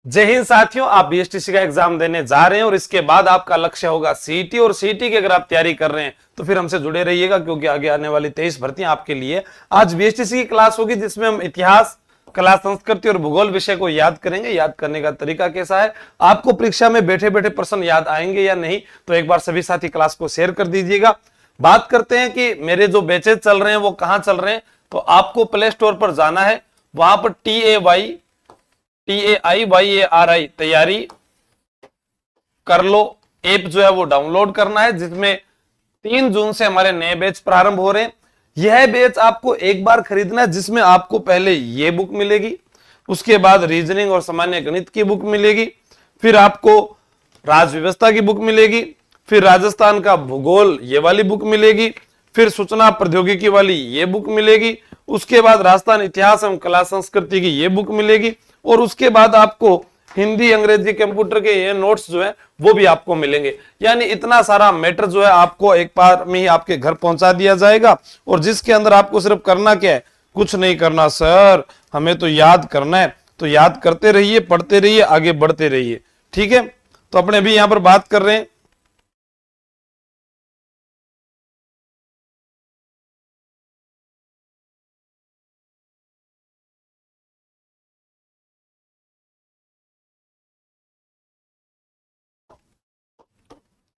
जय हिंद साथियों, आप बीएसटीसी का एग्जाम देने जा रहे हैं और इसके बाद आपका लक्ष्य होगा सीईटी। और सीईटी की अगर आप तैयारी कर रहे हैं तो फिर हमसे जुड़े रहिएगा, क्योंकि आगे आने वाली 23 भर्तियां आपके लिए। आज बीएसटीसी की क्लास होगी जिसमें हम इतिहास, कला, संस्कृति और भूगोल विषय को याद करेंगे। याद करने का तरीका कैसा है, आपको परीक्षा में बैठे बैठे प्रश्न याद आएंगे या नहीं, तो एक बार सभी साथी क्लास को शेयर कर दीजिएगा। बात करते हैं कि मेरे जो बैचेज चल रहे हैं वो कहां चल रहे हैं। तो आपको प्ले स्टोर पर जाना है, वहां पर TAIYARI तैयारी कर लो ऐप जो है वो डाउनलोड करना है, जिसमें 3 जून से हमारे नए बैच प्रारंभ हो रहे हैं। यह बैच आपको एक बार खरीदना है, जिसमें आपको पहले ये बुक मिलेगी, उसके बाद रीजनिंग और सामान्य गणित की बुक मिलेगी, फिर आपको राज व्यवस्था की बुक मिलेगी, फिर राजस्थान का भूगोल ये वाली बुक मिलेगी, फिर सूचना प्रौद्योगिकी वाली ये बुक मिलेगी, उसके बाद राजस्थान इतिहास एवं कला संस्कृति की ये बुक मिलेगी, और उसके बाद आपको हिंदी, अंग्रेजी, कंप्यूटर के ये नोट्स जो है वो भी आपको मिलेंगे। यानी इतना सारा मैटर जो है आपको एक बार में ही आपके घर पहुंचा दिया जाएगा, और जिसके अंदर आपको सिर्फ करना क्या है, कुछ नहीं करना सर, हमें तो याद करना है। तो याद करते रहिए, पढ़ते रहिए, आगे बढ़ते रहिए। ठीक है, तो अपने अभी यहां पर बात कर रहे हैं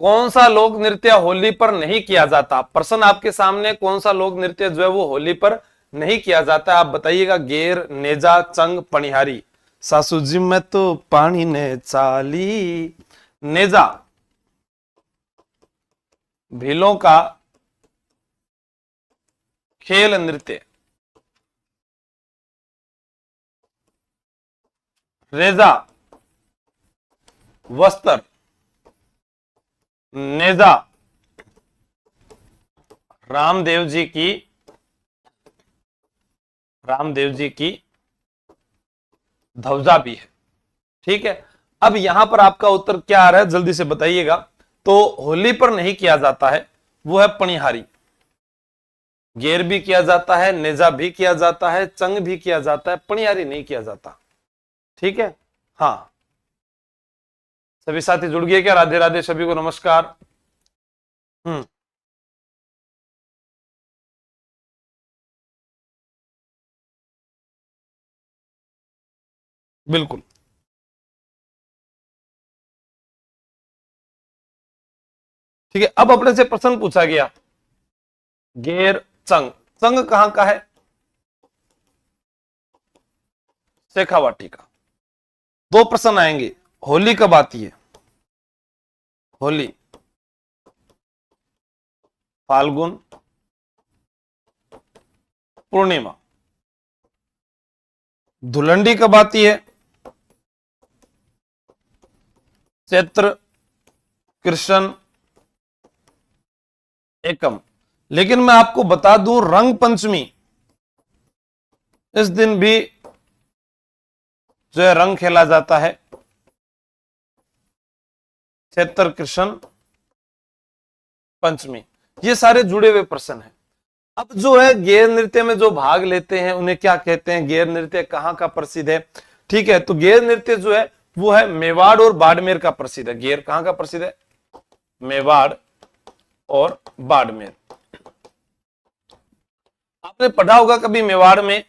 कौन सा लोक नृत्य होली पर नहीं किया जाता। प्रश्न आपके सामने, कौन सा लोक नृत्य जो है वो होली पर नहीं किया जाता, आप बताइएगा। गेर, नेजा, चंग, पनिहारी। सासू जी में तो पानी ने चाली। नेजा भीलों का खेल नृत्य। रेजा वस्त्र। नेजा रामदेव जी की ध्वजा भी है। ठीक है, अब यहां पर आपका उत्तर क्या आ रहा है, जल्दी से बताइएगा। तो होली पर नहीं किया जाता है, वो है पनिहारी। गेर भी किया जाता है, नेजा भी किया जाता है, चंग भी किया जाता है, पनिहारी नहीं किया जाता। ठीक है, हाँ, सभी साथी जुड़ गए क्या? राधे राधे, सभी को नमस्कार। हम्म, बिल्कुल। ठीक है, अब अपने से प्रश्न पूछा गया, गेर, चंग। चंग कहां का है? शेखावाटी का। दो प्रश्न आएंगे, होली कब आती है? होली फाल्गुन पूर्णिमा। धुलंडी कब आती है? चैत्र कृष्ण एकम। लेकिन मैं आपको बता दूं, रंग पंचमी इस दिन भी जो है रंग खेला जाता है। चैत्र कृष्ण पंचमी, ये सारे जुड़े हुए प्रश्न हैं। अब जो है गेर नृत्य में जो भाग लेते हैं उन्हें क्या कहते हैं, गेर नृत्य कहां का प्रसिद्ध है? ठीक है, तो गेर नृत्य जो है वो है मेवाड़ और बाड़मेर का प्रसिद्ध है। गेर कहां का प्रसिद्ध है? मेवाड़ और बाड़मेर। आपने पढ़ा होगा कभी मेवाड़ में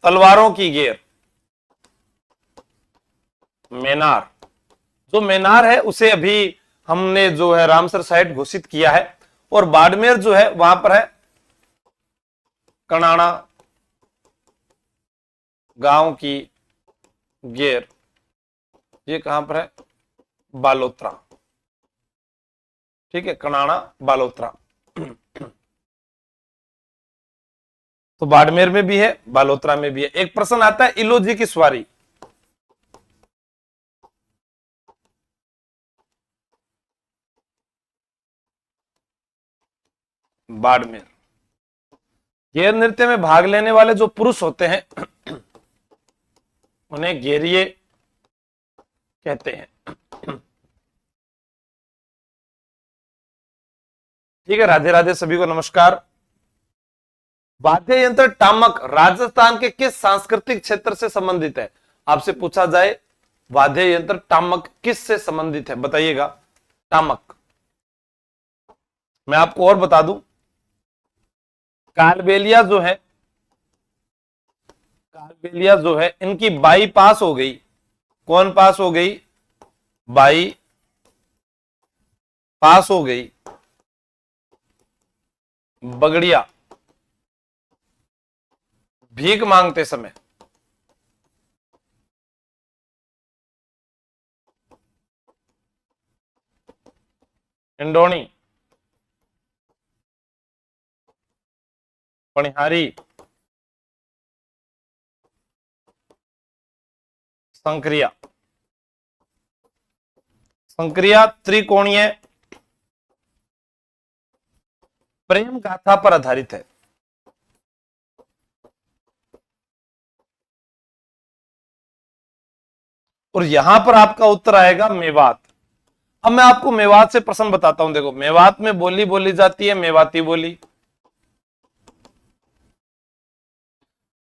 तलवारों की गेर, मेनार। जो मेनार है उसे अभी हमने जो है रामसर साइट घोषित किया है, और बाड़मेर जो है वहां पर है कणाना गांव की गेर। ये कहां पर है? बालोत्रा। ठीक है, कणाना बालोत्रा। तो बाड़मेर में भी है, बालोत्रा में भी है। एक प्रश्न आता है, इलोजी की सवारी। बाड़मेर। गेर नृत्य में भाग लेने वाले जो पुरुष होते हैं उन्हें गेरिये कहते हैं। ठीक है, राधे राधे, सभी को नमस्कार। वाद्य यंत्र टामक राजस्थान के किस सांस्कृतिक क्षेत्र से संबंधित है? आपसे पूछा जाए वाद्य यंत्र टामक किस से संबंधित है, बताइएगा। टामक, मैं आपको और बता दूं, कालबेलिया जो है इनकी बाई पास हो गई। कौन पास हो गई? बाई पास हो गई बगड़िया भीख मांगते समय। इंडोनी, पनिहारी, संक्रिया। संक्रिया त्रिकोणीय प्रेम गाथा पर आधारित है। और यहां पर आपका उत्तर आएगा मेवात। अब मैं आपको मेवात से प्रश्न बताता हूं। देखो, मेवात में बोली बोली जाती है मेवाती बोली।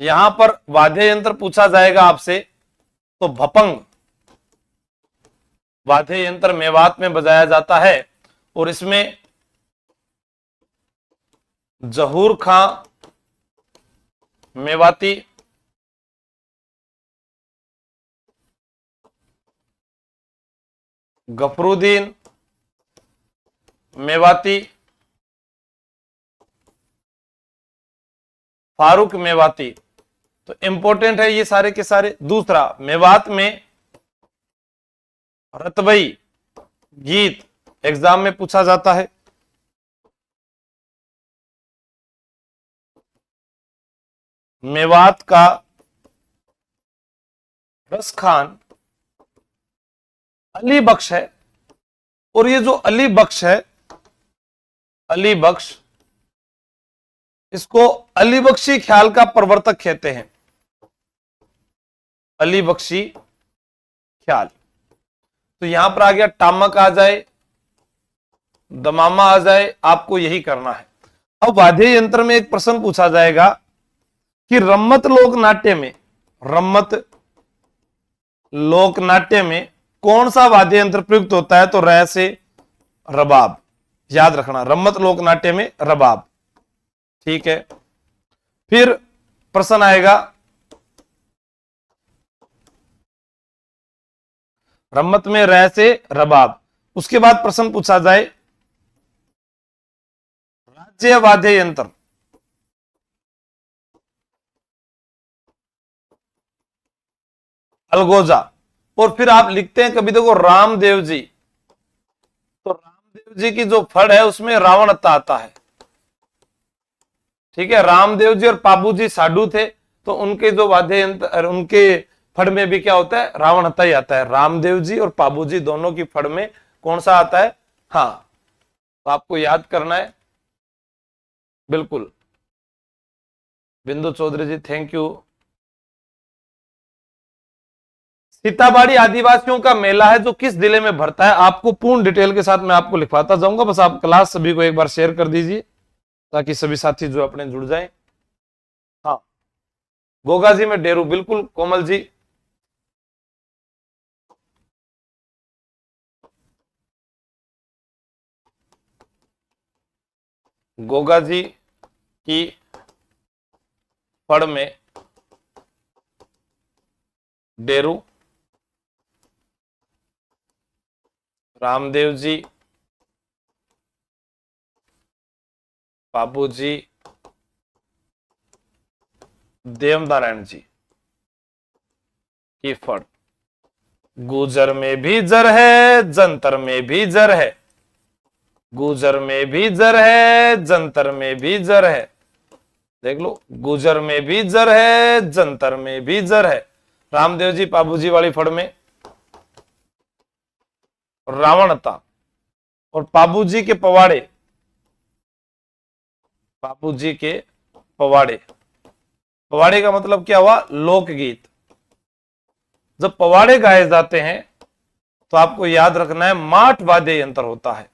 यहां पर वाद्य यंत्र पूछा जाएगा आपसे तो भपंग वाद्य यंत्र मेवात में बजाया जाता है। और इसमें जहूर खां मेवाती, गफरुद्दीन मेवाती, फारूक मेवाती। तो इंपॉर्टेंट है ये सारे के सारे। दूसरा, मेवात में रतबई गीत एग्जाम में पूछा जाता है। मेवात का रस खान अली बख्श है। और ये जो अली बख्श है, अली बख्श, इसको अली बख्शी ख्याल का प्रवर्तक कहते हैं। अली बख्शी ख्याल। तो यहां पर आ गया टामक आ जाए, दमामा आ जाए, आपको यही करना है। अब वाद्य यंत्र में एक प्रश्न पूछा जाएगा कि रम्मत लोकनाट्य में कौन सा वाद्य यंत्र प्रयुक्त होता है? तो रै से रबाब। याद रखना, रम्मत लोकनाट्य में रबाब। ठीक है। फिर प्रश्न आएगा, रम्मत में रै से रबाब। उसके बाद प्रश्न पूछा जाए राज्य वाद्य यंत्र। अलगोजा। और फिर आप लिखते हैं कभी, देखो रामदेव जी, तो रामदेव जी की जो फड़ है उसमें रावणता आता है। ठीक है, रामदेव जी और पाबू जी साडू थे, तो उनके जो वाद्य यंत्र, उनके फड़ में भी क्या होता है? रावणता ही आता है। रामदेव जी और पाबू जी दोनों की फड़ में कौन सा आता है? हाँ, तो आपको याद करना है। बिल्कुल, बिंदु चौधरी जी, थैंक यू। सीताबाड़ी आदिवासियों का मेला है जो किस जिले में भरता है? आपको पूर्ण डिटेल के साथ मैं आपको लिखवाता जाऊंगा, बस आप क्लास सभी को एक बार शेयर कर दीजिए ताकि सभी साथी जो अपने जुड़ जाएं। हाँ, गोगा जी में डेरू, बिल्कुल कोमल जी। गोगा जी की फड़ में डेरू, रामदेव जी, बाबू जी, देवनारायण जी की फड़। गुजर में भी जर है, जंतर में भी जर है। गुजर में भी जर है, जंतर में भी जर है। देख लो, गुजर में भी जर है, जंतर में भी जर है। रामदेव जी पाबूजी वाली फड़ में रावणता। और पाबूजी के पवाड़े, बापूजी के पवाड़े। पवाड़े का मतलब क्या हुआ? लोकगीत। जब पवाड़े गाए जाते हैं तो आपको याद रखना है माठ वाद्य यंत्र होता है।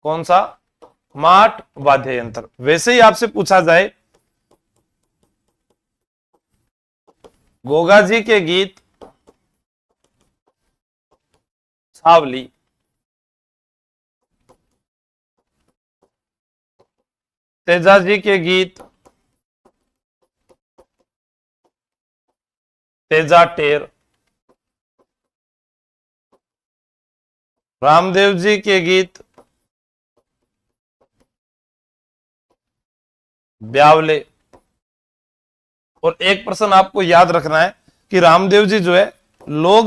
कौन सा? माठ वाद्य यंत्र। वैसे ही आपसे पूछा जाए गोगा जी के गीत सावली। तेजा जी के गीत तेजा टेर। रामदेव जी के गीत ब्यावले। और एक प्रश्न आपको याद रखना है कि रामदेव जी जो है लोक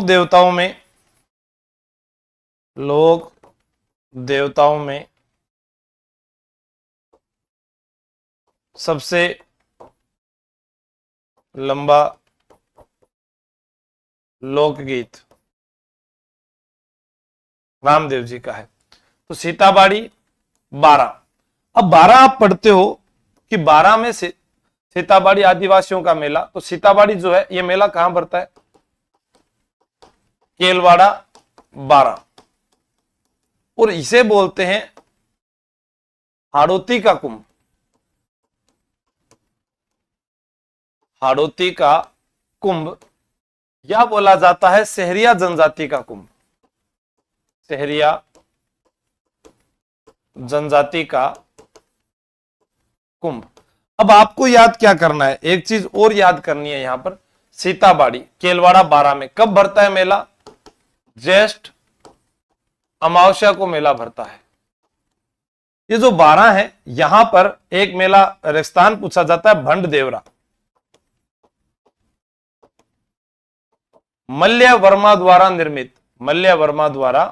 देवताओं में सबसे लंबा लोकगीत रामदेव जी का है। तो सीताबाड़ी 12। अब 12 आप पढ़ते हो कि 12 में से सीताबाड़ी आदिवासियों का मेला, तो सीताबाड़ी जो है ये मेला कहां भरता है? केलवाड़ा 12। और इसे बोलते हैं हाड़ौती का कुंभ। हाड़ौती का कुंभ या बोला जाता है सहरिया जनजाति का कुंभ। सहरिया जनजाति का कुंभ। अब आपको याद क्या करना है, एक चीज और याद करनी है यहां पर। सीताबाड़ी केलवाड़ा 12 में कब भरता है मेला? ज्येष्ठ अमावस्या को मेला भरता है। ये जो 12 है, यहां पर एक मेला रेगिस्तान पूछा जाता है भंड देवरा। मल्य वर्मा द्वारा निर्मित, मल्य वर्मा द्वारा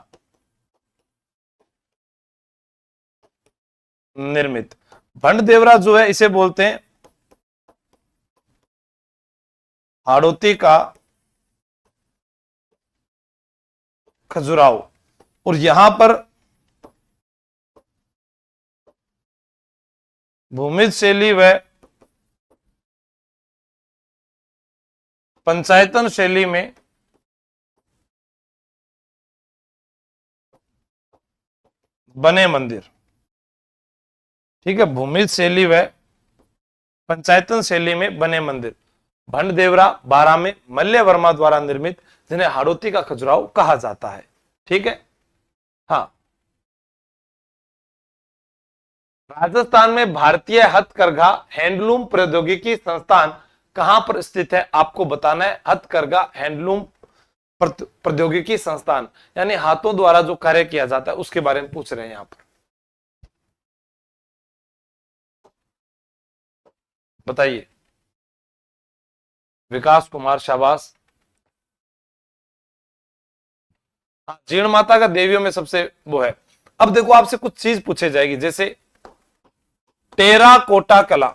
निर्मित भंड देवरा जो है इसे बोलते हैं हाड़ौती का खजुराहो। और यहां पर भूमिज शैली व पंचायतन शैली में बने मंदिर। ठीक है, भूमिज शैली व पंचायतन शैली में बने मंदिर भंड देवरा 12 में मल्य वर्मा द्वारा निर्मित, जिन्हें हाड़ौती का खजुराहो कहा जाता है। ठीक है। हाँ, राजस्थान में भारतीय हथकरघा हैंडलूम प्रौद्योगिकी संस्थान कहां पर स्थित है? आपको बताना है। हथकरघा हैंडलूम प्रौद्योगिकी संस्थान यानी हाथों द्वारा जो कार्य किया जाता है उसके बारे में पूछ रहे हैं यहां पर। बताइए। विकास कुमार, शाबाश। जीर्ण माता का देवियों में सबसे वो है। अब देखो, आपसे कुछ चीज पूछे जाएगी, जैसे टेराकोटा कला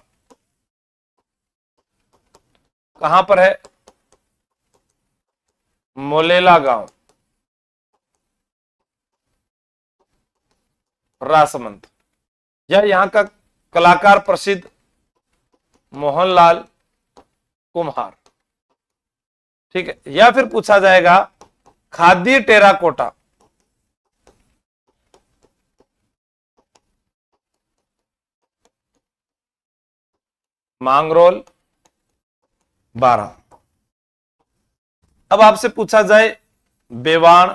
कहां पर है? मोलेला गांव, राजसमंद। या यहां का कलाकार प्रसिद्ध मोहनलाल कुम्हार। ठीक है। या फिर पूछा जाएगा खादी टेराकोटा मांगरोल 12। अब आपसे पूछा जाए बेवाण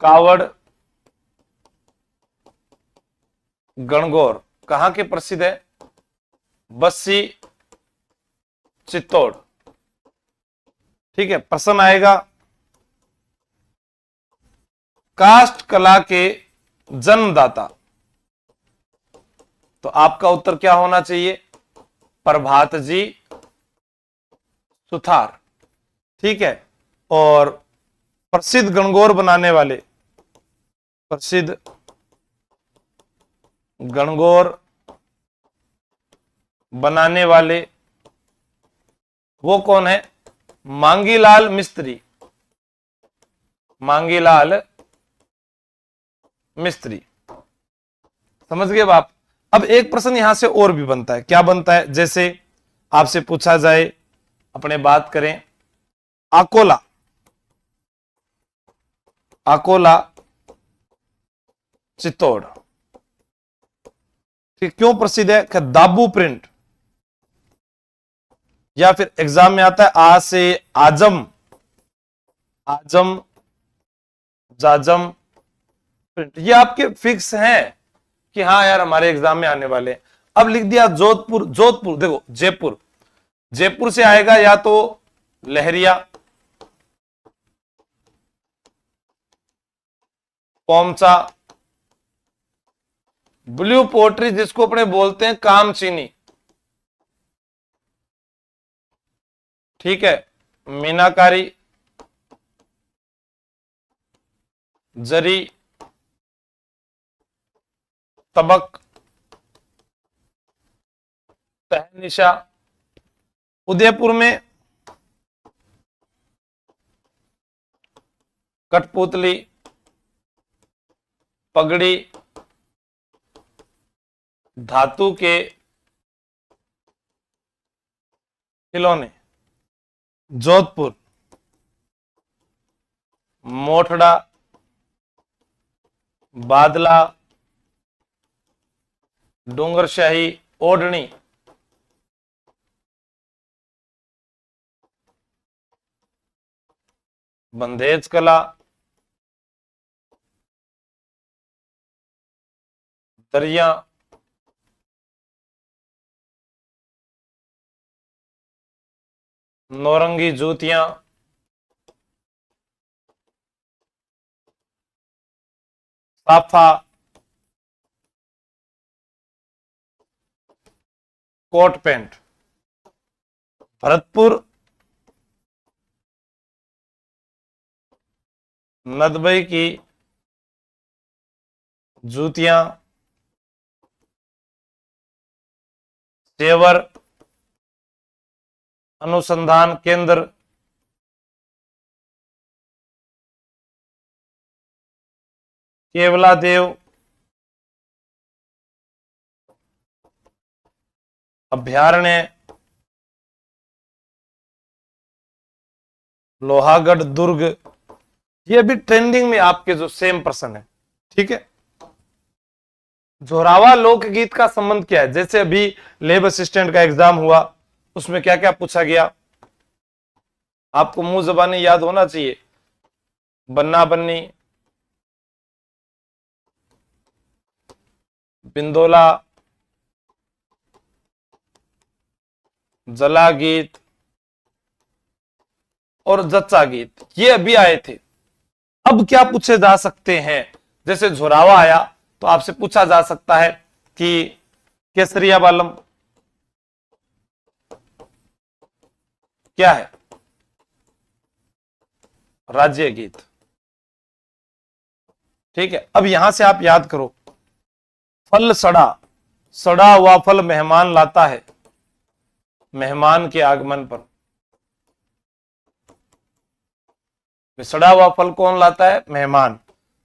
कावड़ गणगौर कहां के प्रसिद्ध है? बस्सी चित्तौड़। ठीक है। प्रश्न आएगा काष्ठ कला के जन्मदाता, तो आपका उत्तर क्या होना चाहिए? प्रभात जी सुथार। ठीक है। और प्रसिद्ध गणगौर बनाने वाले, प्रसिद्ध गणगौर बनाने वाले वो कौन है? मांगीलाल मिस्त्री। मांगीलाल मिस्त्री। समझ गए आप? अब एक प्रश्न यहां से और भी बनता है। क्या बनता है? जैसे आपसे पूछा जाए, अपने बात करें अकोला, अकोला चित्तौड़, ठीक, क्यों प्रसिद्ध है? दाबू प्रिंट। या फिर एग्जाम में आता है आ से आजम, आजम, जाजम, प्रिंट। ये आपके फिक्स हैं कि हाँ यार हमारे एग्जाम में आने वाले हैं। अब लिख दिया जोधपुर, जोधपुर देखो जयपुर, जयपुर से आएगा या तो लहरिया, पोमचा, ब्लू पोट्री जिसको अपने बोलते हैं कामचीनी, ठीक है, मीनाकारी, जरी, तबक, तहनिशा। उदयपुर में कठपुतली, पगड़ी, धातु के खिलौने। जोधपुर मोठड़ा, बादला, डोंगरशाही, ओढ़नी। बंदेज कला, दरिया, नौरंगी जूतियां, साफा, कोट पैंट। भरतपुर नदबई की जूतियां, सेवर अनुसंधान केंद्र, केवला देव अभ्यारण्य, लोहागढ़ दुर्ग। ये भी ट्रेंडिंग में आपके जो सेम प्रश्न है, ठीक है। जोरावा लोकगीत का संबंध क्या है? जैसे अभी लेब असिस्टेंट का एग्जाम हुआ, उसमें क्या क्या पूछा गया आपको मुंह जबानी याद होना चाहिए। बन्ना बन्नी, बिंदोला, जला गीत और जच्चा गीत, ये अभी आए थे। अब क्या पूछे जा सकते हैं? जैसे झुरावा आया तो आपसे पूछा जा सकता है कि केसरिया बालम क्या है? राज्य गीत, ठीक है। अब यहां से आप याद करो, फल सड़ा, सड़ा हुआ फल मेहमान लाता है मेहमान के आगमन पर। सड़ा हुआ फल कौन लाता है? मेहमान।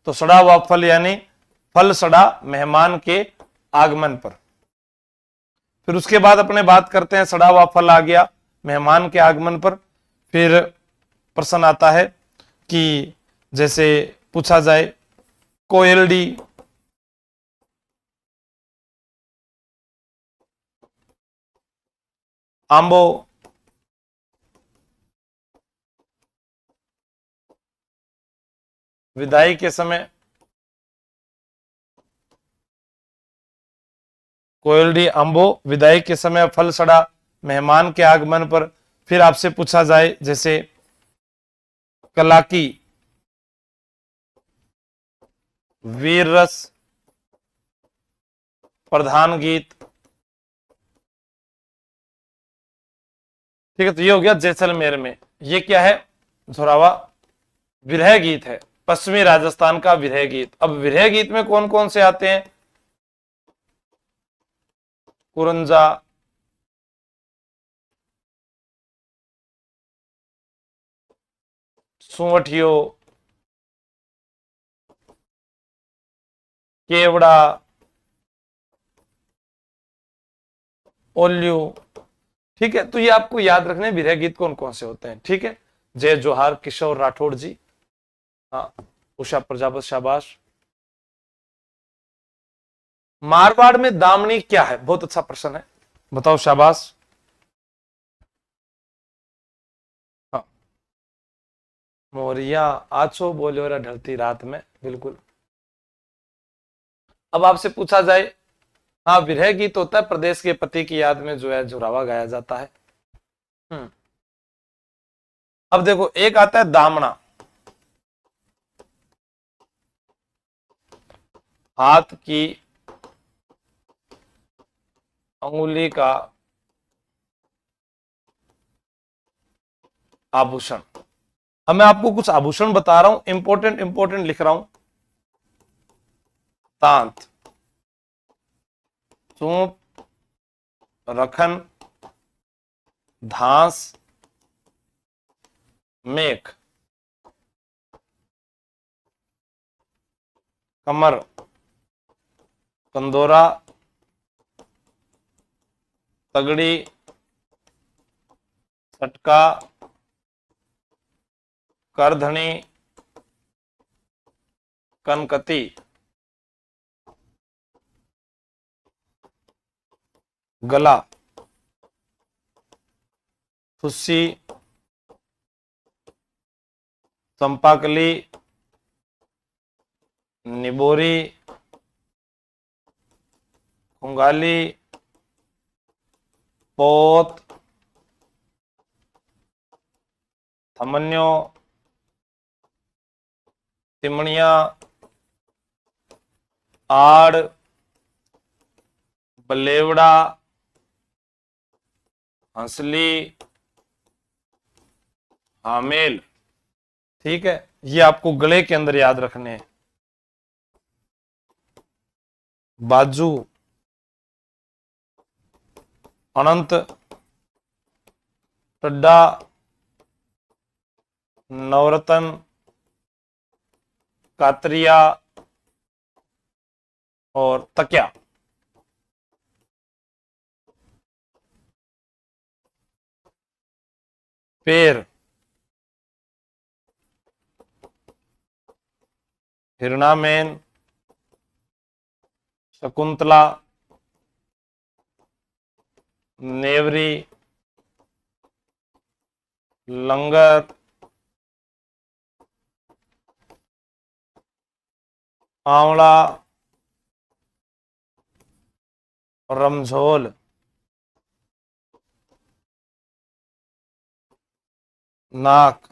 तो सड़ा हुआ फल यानी फल सड़ा मेहमान के आगमन पर। फिर उसके बाद अपने बात करते हैं, सड़ा हुआ फल आ गया मेहमान के आगमन पर। फिर प्रश्न आता है कि जैसे पूछा जाए कोयलडी, आंबो, विदाई के समय, कोयलडी, आंबो, विदाई के समय, फल सड़ा मेहमान के आगमन पर। फिर आपसे पूछा जाए जैसे कलाकी, वीर रस, प्रधान गीत, ठीक है। तो ये हो गया जैसलमेर में। ये क्या है? झुरावा विरह गीत है, पश्चिमी राजस्थान का विरह गीत। अब विरह गीत में कौन कौन से आते हैं? कुरंजा, सुवठियो, केवड़ा, ओल्यू, ठीक है। तो ये आपको याद रखने विरह गीत कौन कौन से होते हैं, ठीक है। जय जोहार किशोर राठौड़ जी, हाँ, उषा प्रजापत शाबाश। मारवाड़ में दामनी क्या है? बहुत अच्छा प्रश्न है, बताओ शाबाश। मोरिया आछो बोलियो रे ढलती रात में, बिल्कुल। अब आपसे पूछा जाए, हाँ विरह गीत होता है, प्रदेश के पति की याद में जो है झुरावा गाया जाता है। अब देखो एक आता है दामना, हाथ की अंगुली का आभूषण। अब मैं आपको कुछ आभूषण बता रहा हूं, इंपॉर्टेंट इंपॉर्टेंट लिख रहा हूं। तांत, चूप, रखन, धांस, मेख, कमर, कंदोरा, तगड़ी, सटका, करधनी, कनकती, गला, फुस्सी, चंपाकली, निबोरी, खुंगाली, पोत, थमन्यो, तिमणिया, आड़, बलेवड़ा, हंसली, हामेल। ठीक है, ये आपको गले के अंदर याद रखने हैं। बाजू, अनंत, टड्डा, नवरत्न, कातरिया और तकिया। पैर, हिरणामेन, शकुंतला, नेवरी, लंगर, आंवला, रमझोल, नाक,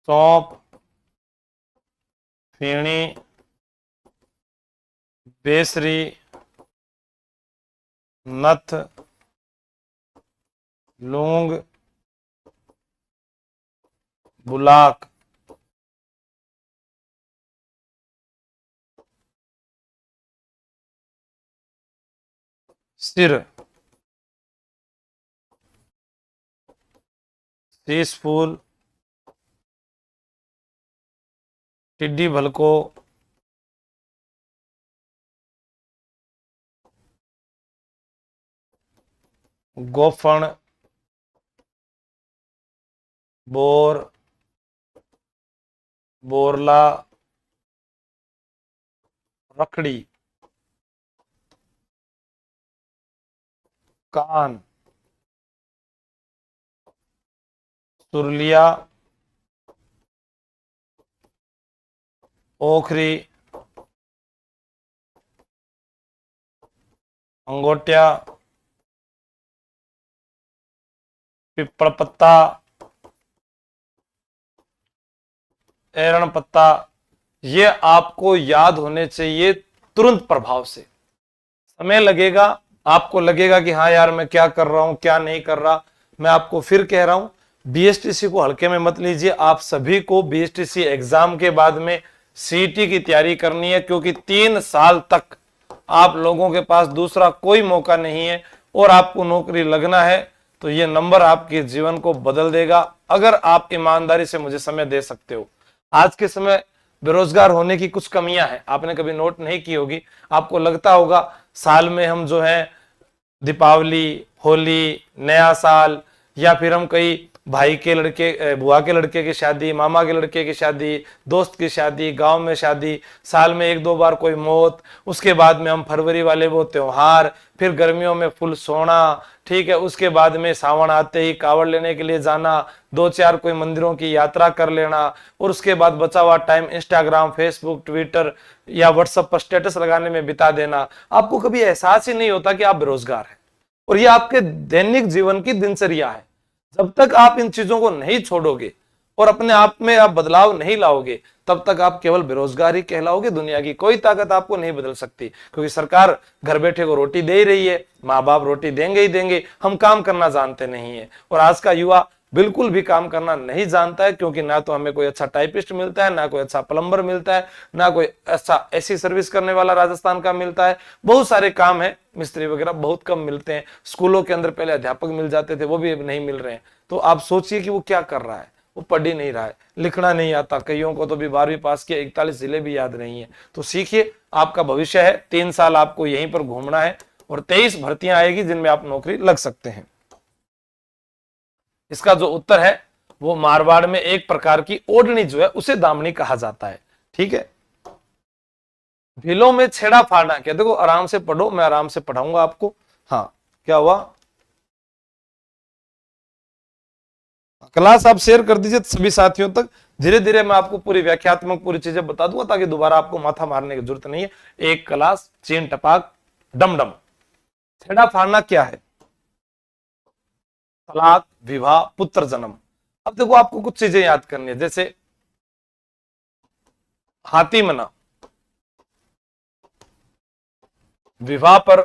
सौंप, फीणी, बेसरी, नथ, लूंग, बुलाक। सिर, शीश फूल, टिड्डी भलको, गोफण, बोर, बोरला, रखड़ी, कान, सुरलिया, ओखरी, अंगोटिया, पिपल पत्ता, एरण पत्ता। ये आपको याद होने चाहिए तुरंत प्रभाव से। समय लगेगा, आपको लगेगा कि हाँ यार मैं क्या कर रहा हूं क्या नहीं कर रहा। मैं आपको फिर कह रहा हूं, बीएसटीसी को हल्के में मत लीजिए। आप सभी को बीएसटीसी एग्जाम के बाद में सीईटी की तैयारी करनी है, क्योंकि 3 साल तक आप लोगों के पास दूसरा कोई मौका नहीं है और आपको नौकरी लगना है। तो ये नंबर आपके जीवन को बदल देगा, अगर आप ईमानदारी से मुझे समय दे सकते हो। आज के समय बेरोजगार होने की कुछ कमियां हैं, आपने कभी नोट नहीं की होगी। आपको लगता होगा साल में हम जो है दीपावली, होली, नया साल या फिर हम कई भाई के लड़के, बुआ के लड़के की शादी, मामा के लड़के की शादी, दोस्त की शादी, गांव में शादी, साल में एक दो बार कोई मौत, उसके बाद में हम फरवरी वाले वो त्योहार, फिर गर्मियों में फुल सोना, ठीक है, उसके बाद में सावन आते ही कावड़ लेने के लिए जाना, दो चार कोई मंदिरों की यात्रा कर लेना, और उसके बाद बचा हुआ टाइम इंस्टाग्राम, फेसबुक, ट्विटर या व्हाट्सएप पर स्टेटस लगाने में बिता देना। आपको कभी एहसास ही नहीं होता कि आप बेरोजगार हैं, और ये आपके दैनिक जीवन की दिनचर्या है। जब तक आप इन चीजों को नहीं छोड़ोगे और अपने आप में आप बदलाव नहीं लाओगे, तब तक आप केवल बेरोजगार ही कहलाओगे। दुनिया की कोई ताकत आपको नहीं बदल सकती, क्योंकि सरकार घर बैठे को रोटी दे ही रही है, माँ बाप रोटी देंगे ही देंगे, हम काम करना जानते नहीं है। और आज का युवा बिल्कुल भी काम करना नहीं जानता है, क्योंकि ना तो हमें कोई अच्छा टाइपिस्ट मिलता है, ना कोई अच्छा प्लम्बर मिलता है, ना कोई अच्छा ऐसी सर्विस करने वाला राजस्थान का मिलता है। बहुत सारे काम है, मिस्त्री वगैरह बहुत कम मिलते हैं। स्कूलों के अंदर पहले अध्यापक मिल जाते थे, वो भी अब नहीं मिल रहे हैं। तो आप सोचिए कि वो क्या कर रहा है, वो पढ़ ही नहीं रहा है, लिखना नहीं आता, कईयों को तो भी 12वीं पास किया, 41 जिले भी याद नहीं है। तो सीखिए, आपका भविष्य है, 3 साल आपको यहीं पर घूमना है, और 23 भर्तियां आएगी जिनमें आप नौकरी लग सकते हैं। इसका जो उत्तर है वो मारवाड़ में एक प्रकार की ओढ़नी जो है उसे दामनी कहा जाता है। ठीक है, भीलों में छेड़ा फाड़ना क्या, देखो आराम से पढ़ो, मैं आराम से पढ़ाऊंगा आपको। हाँ, क्या हुआ, क्लास आप शेयर कर दीजिए सभी साथियों तक। धीरे धीरे मैं आपको पूरी व्याख्यात्मक पूरी चीजें बता दूंगा, ताकि दोबारा आपको माथा मारने की जरूरत नहीं है। एक क्लास, चीन टपाक डमडम। छेड़ा फाड़ना क्या है, तलाक, विवाह, पुत्र जन्म। अब देखो आपको कुछ चीजें याद करनी है, जैसे हाथी मना, विवाह पर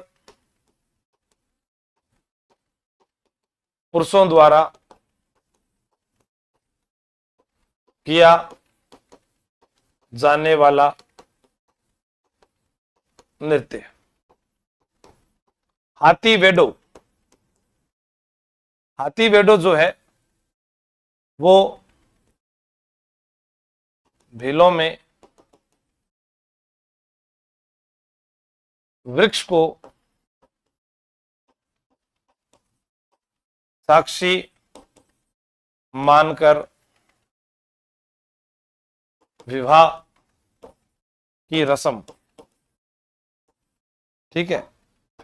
पुरुषों द्वारा किया जाने वाला नृत्य। हाथी वेडो, हाथी वेडो जो है वो भीलों में वृक्ष को साक्षी मानकर विवाह की रस्म। ठीक है,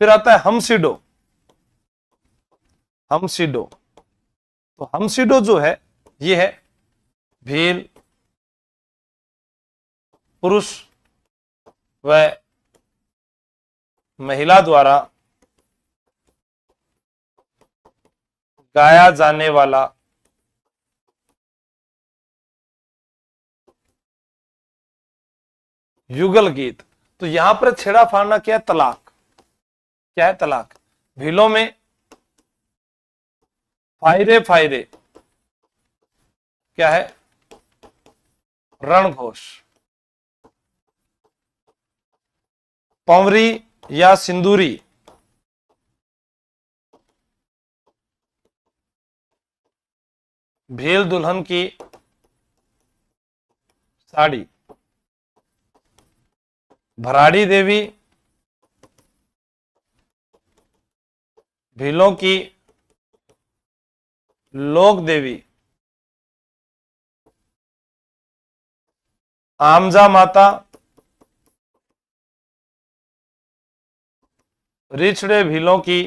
फिर आता है हमसिडो। हमसिडो, तो हमसिडो जो है ये है भील पुरुष व महिला द्वारा गाया जाने वाला युगल गीत। तो यहां पर छेड़ा फाड़ना क्या है, तलाक। क्या है, तलाक। भीलों में फायरे फायरे क्या है, रणघोष। पंवरी या सिंदूरी, भील दुल्हन की साड़ी। भराड़ी देवी भीलों की लोक देवी। आमजा माता रिछड़े भीलों की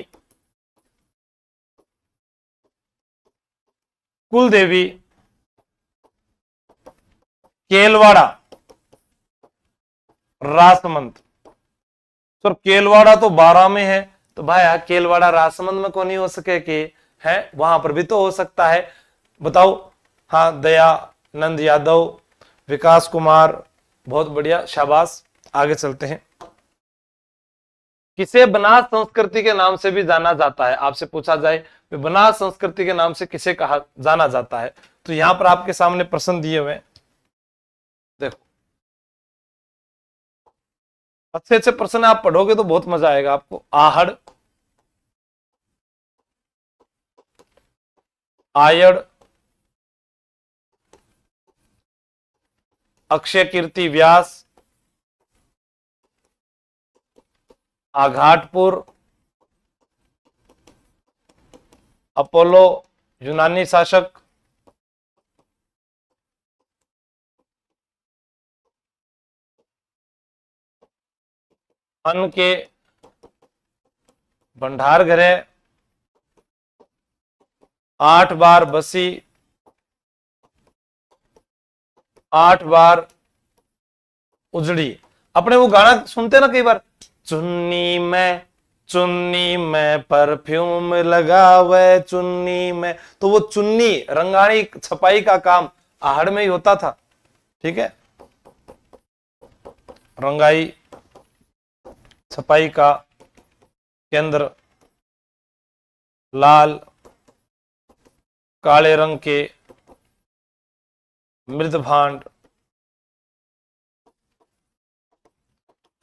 कुल देवी। केलवाड़ा रासमंद। सर केलवाड़ा तो 12 में है, तो भाई केलवाड़ा रासमंद में कौन नहीं हो सके कि है, वहां पर भी तो हो सकता है, बताओ। हाँ, दयानंद यादव, विकास कुमार, बहुत बढ़िया, शाबाश। आगे चलते हैं। किसे बनास संस्कृति के नाम से भी जाना जाता है, आपसे पूछा जाए बनास संस्कृति के नाम से किसे कहा जाना जाता है, तो यहां पर आपके सामने प्रश्न दिए हुए, देखो अच्छे अच्छे प्रश्न आप पढ़ोगे तो बहुत मजा आएगा आपको। आहड़, आयड़, अक्षय कीर्ति व्यास, आघाटपुर, अपोलो यूनानी शासक अन्न के भंडार गृह 8 बार बसी 8 बार उजड़ी। अपने वो गाना सुनते ना कई बार, चुन्नी में परफ्यूम लगावे चुन्नी में, तो वो चुन्नी रंगाणी छपाई का काम आहड़ में ही होता था। ठीक है, रंगाई छपाई का केंद्र लाल काले रंग के मृद भांड।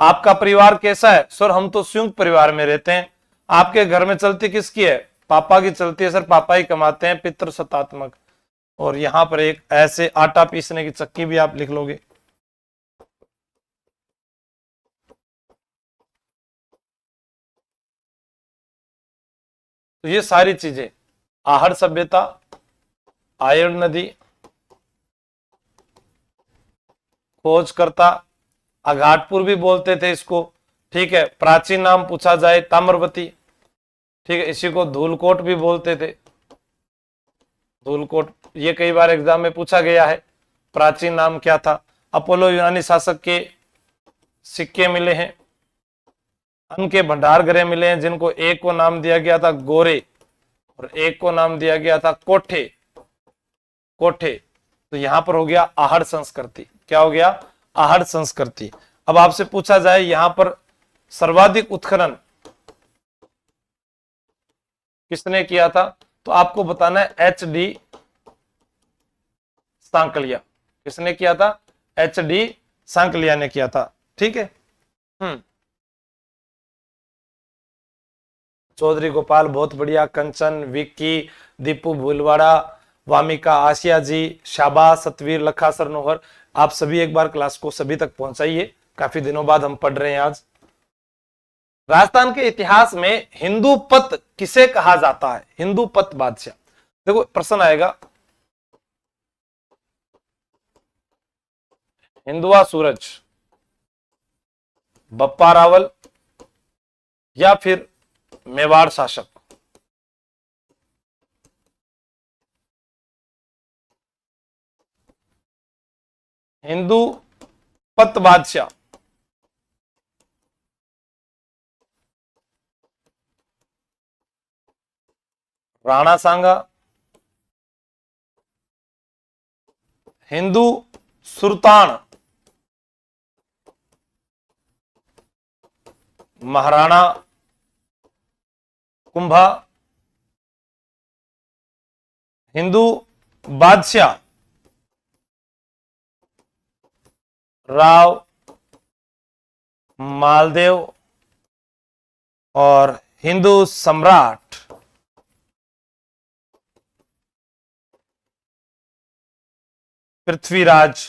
आपका परिवार कैसा है? सर हम तो संयुक्त परिवार में रहते हैं। आपके घर में चलती किसकी है? पापा की चलती है सर, पापा ही कमाते हैं, पितृ सतात्मक। और यहां पर एक ऐसे आटा पीसने की चक्की भी आप लिख लोगे। तो ये सारी चीजें, आहड़ सभ्यता, आयरन नदी, खोजकर्ता, अघाटपुर भी बोलते थे इसको। ठीक है, प्राचीन नाम पूछा जाए ताम्रवती। ठीक है, इसी को धूलकोट भी बोलते थे। धूलकोट, ये कई बार एग्जाम में पूछा गया है। प्राचीन नाम क्या था? अपोलो यूनानी शासक के सिक्के मिले हैं, अन्न के भंडार गृह मिले हैं, जिनको एक को नाम दिया गया था गोरे और एक को नाम दिया गया था कोठे। कोठे, तो यहां पर हो गया आहड़ संस्कृति। क्या हो गया? आहड़ संस्कृति। अब आपसे पूछा जाए यहां पर सर्वाधिक उत्खनन किसने किया था, तो आपको बताना है एच.डी. सांकलिया। किसने किया था? एच.डी. सांकलिया ने किया था। ठीक है। चौधरी गोपाल बहुत बढ़िया, कंचन, विक्की, दीपू भूलवाड़ा, वामिका, आसिया जी, शाबाश, सतवीर, लखा सरनोहर, आप सभी एक बार क्लास को सभी तक पहुंचाइए। काफी दिनों बाद हम पढ़ रहे हैं आज। राजस्थान के इतिहास में हिंदूपत किसे कहा जाता है? हिंदूपत बादशाह। देखो प्रश्न आएगा, हिंदुआ सूरज, बप्पा रावल या फिर मेवाड़ शासक? हिंदू पत बादशाह, राणा सांगा, हिंदू सुल्तान, महाराणा कुंभा, हिंदू बादशाह राव मालदेव और हिंदू सम्राट पृथ्वीराज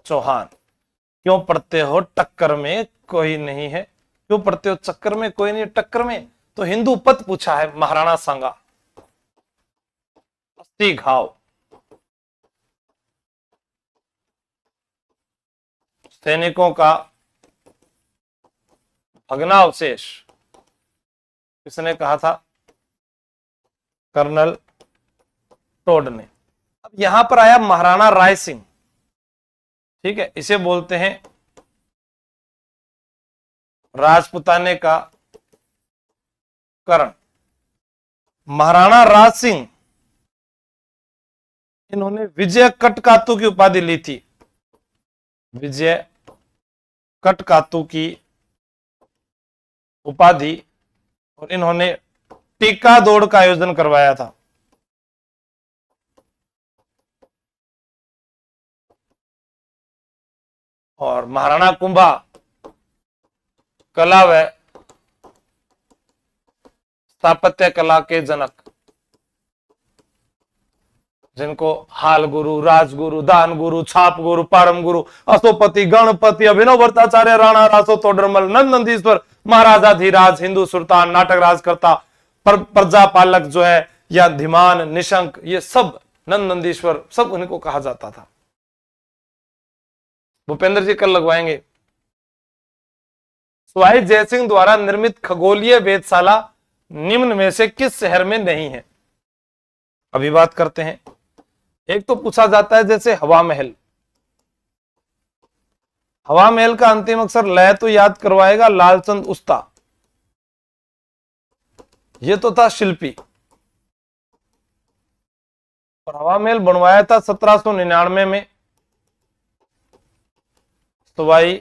चौहान। क्यों पढ़ते हो टक्कर में कोई नहीं है? क्यों पढ़ते हो चक्कर में कोई नहीं टक्कर में? तो हिंदू पद पूछा है महाराणा सांगा। 80 घाव, सैनिकों का भग्नावशेष किसने कहा था? कर्नल टोड ने। अब यहां पर आया महाराणा राय सिंह। ठीक है, इसे बोलते हैं राजपुताने का करण। महाराणा राज सिंह, इन्होंने विजय कटकातु की उपाधि ली थी। विजय कटकातु की उपाधि, और इन्होंने टीका दौड़ का आयोजन करवाया था। और महाराणा कुंभा कला व स्थापत्य कला के जनक, जिनको हाल गुरु, राजगुरु, दान गुरु, छाप गुरु, पारम गुरु, अशोपति, गणपति, अभिनव भट्टाचार्य, राणा रासो तोडरमल, नंदनदीश्वर, महाराजा धीराज, हिंदू सुल्तान, नाटक राजकर्ता, प्रजा पालक जो है, या धीमान, निशंक, ये सब नंद नंदीश्वर सब उनको कहा जाता था। भूपेंद्र जी कल लगवाएंगे। स्वाई जयसिंह द्वारा निर्मित खगोलीय वेधशाला निम्न में से किस शहर में नहीं है? अभी बात करते हैं। एक तो पूछा जाता है जैसे हवा महल। हवा महल का अंतिम अक्षर लय तो याद करवाएगा लालचंद उस्ता, ये तो था शिल्पी। और हवा महल बनवाया था 1799 में सवाई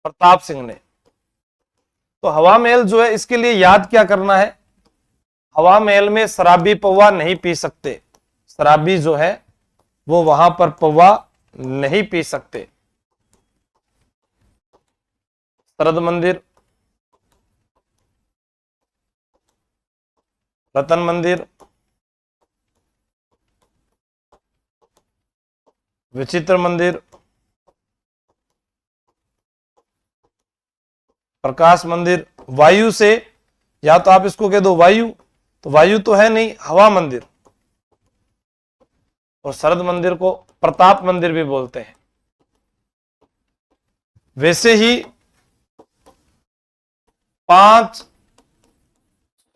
प्रताप सिंह ने। तो हवा महल जो है इसके लिए याद क्या करना है? हवा महल में शराबी पौवा नहीं पी सकते, शराबी जो है वो वहां पर पौवा नहीं पी सकते। शरद मंदिर, रतन मंदिर, विचित्र मंदिर, प्रकाश मंदिर। वायु से या तो आप इसको कह दो वायु, तो वायु तो है नहीं, हवा मंदिर। और शरद मंदिर को प्रताप मंदिर भी बोलते हैं। वैसे ही 5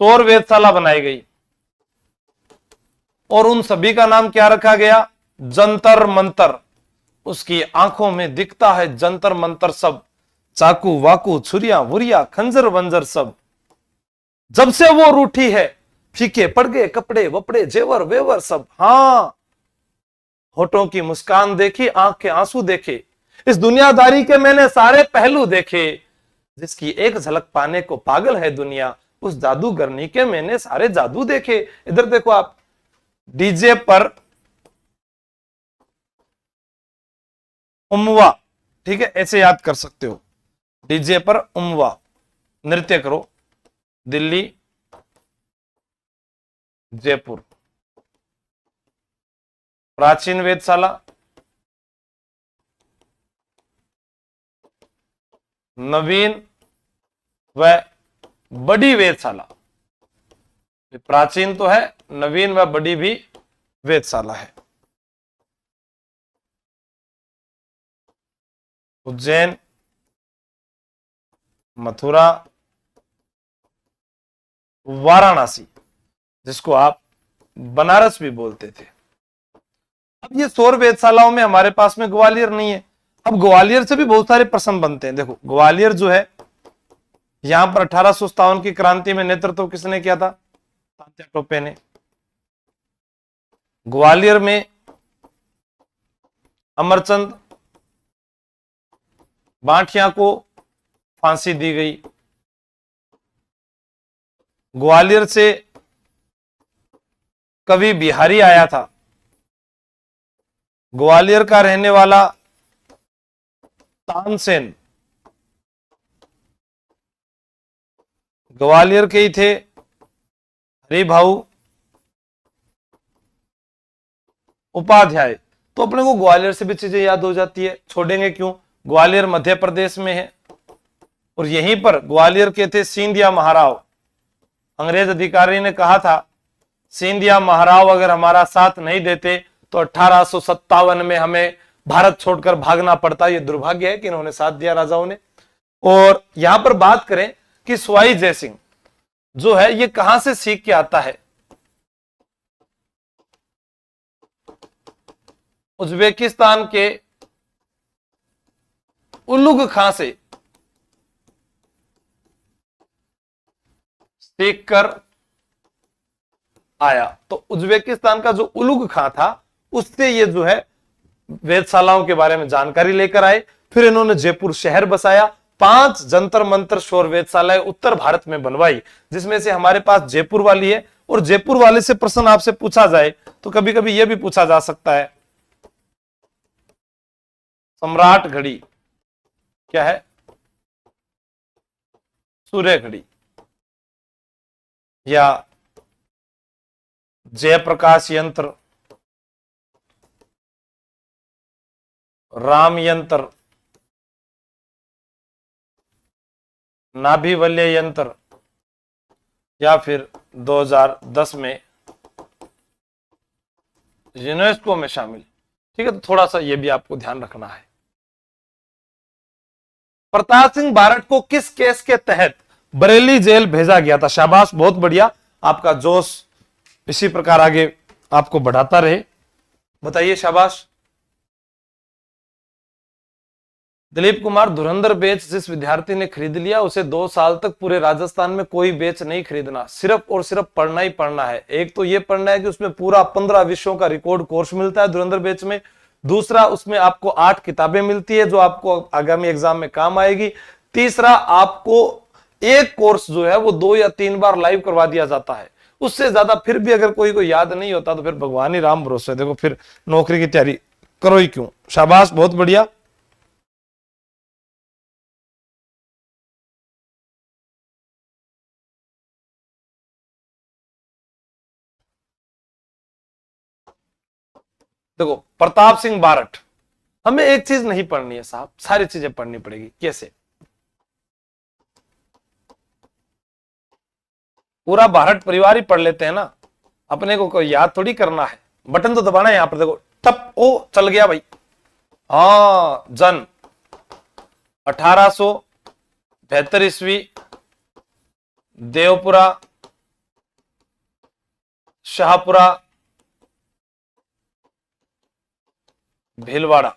सौर वेधशाला बनाई गई और उन सभी का नाम क्या रखा गया? जंतर मंतर। उसकी आंखों में दिखता है जंतर मंतर सब, चाकू वाकू छुरिया वुरिया खंजर वंजर सब। जब से वो रूठी है फीके पड़ गए कपड़े वपड़े जेवर वेवर सब। हां, होठों की मुस्कान देखी, आंख के आंसू देखे, इस दुनियादारी के मैंने सारे पहलू देखे। जिसकी एक झलक पाने को पागल है दुनिया, उस जादूगरनी के मैंने सारे जादू देखे। इधर देखो आप, डीजे पर उमवा, ठीक है, ऐसे याद कर सकते हो। डीजे पर उमवा, नृत्य करो, दिल्ली, जयपुर। प्राचीन वेधशाला, नवीन व बड़ी वेधशाला। प्राचीन तो है, नवीन व बड़ी भी वेधशाला है। उज्जैन, मथुरा, वाराणसी, जिसको आप बनारस भी बोलते थे। अब ये सौर वेधशालाओं में हमारे पास में ग्वालियर नहीं है। अब ग्वालियर से भी बहुत सारे प्रश्न बनते हैं। देखो ग्वालियर जो है, यहां पर 1857 की क्रांति में नेतृत्व किसने किया था? तात्या टोपे ने। ग्वालियर में अमरचंद बांठिया को फांसी दी गई। ग्वालियर से कवि बिहारी आया था। ग्वालियर का रहने वाला तानसेन ग्वालियर के ही थे। हरिभाऊ उपाध्याय। तो अपने को ग्वालियर से भी चीजें याद हो जाती है, छोड़ेंगे क्यों? ग्वालियर मध्य प्रदेश में है और यहीं पर ग्वालियर के थे सिंधिया महाराव। अंग्रेज अधिकारी ने कहा था सिंधिया महाराव अगर हमारा साथ नहीं देते तो 1857 में हमें भारत छोड़कर भागना पड़ता। ये दुर्भाग्य है कि इन्होंने साथ दिया राजाओं ने। और यहां पर बात करें कि स्वाई जयसिंह जो है ये कहां से सीख के आता है? उज्बेकिस्तान के उलुग खां से सीख कर आया। तो उज्बेकिस्तान का जो उलुग खां था उससे ये जो है वेधशालाओं के बारे में जानकारी लेकर आए। फिर इन्होंने जयपुर शहर बसाया। 5 जंतर मंतर शौर वेधशालाएं उत्तर भारत में बनवाई, जिसमें से हमारे पास जयपुर वाली है। और जयपुर वाले से प्रश्न आपसे पूछा जाए तो कभी कभी यह भी पूछा जा सकता है, सम्राट घड़ी क्या है? सूर्य घड़ी या जयप्रकाश यंत्र, राम यंत्र, नाभिवल्य यंत्र या फिर 2010 में यूनेस्को में शामिल। ठीक है, तो थोड़ा सा ये भी आपको ध्यान रखना है। प्रताप सिंह बारठ को किस केस के तहत बरेली जेल भेजा गया था? शाबाश, बहुत बढ़िया, आपका जोश इसी प्रकार आगे आपको बढ़ाता रहे। बताइए, शाबाश। दिलीप कुमार, धुरंधर बैच जिस विद्यार्थी ने खरीद लिया उसे 2 साल तक पूरे राजस्थान में कोई बैच नहीं खरीदना, सिर्फ और सिर्फ पढ़ना ही पढ़ना है। एक तो ये पढ़ना है कि उसमें पूरा 15 विषयों का रिकॉर्ड कोर्स मिलता है धुरंधर बैच में। दूसरा, उसमें आपको 8 किताबें मिलती है जो आपको आगामी एग्जाम में काम आएगी। तीसरा, आपको एक कोर्स जो है वो 2 या 3 बार लाइव करवा दिया जाता है। उससे ज्यादा फिर भी अगर कोई को याद नहीं होता तो फिर भगवान ही राम भरोसे, देखो फिर नौकरी की तैयारी करो ही क्यों। शाबाश, बहुत बढ़िया। देखो, प्रताप सिंह बारठ, हमें एक चीज नहीं पढ़नी है साहब, सारी चीजें पढ़नी पड़ेगी। कैसे? पूरा भारत परिवार ही पढ़ लेते हैं ना, अपने को कोई याद थोड़ी करना है। बटन तो दबाना है यहां पर, देखो टप, ओ चल गया भाई। हाँ, जन 1872 ईस्वी, देवपुरा, शाहपुरा, भीलवाड़ा।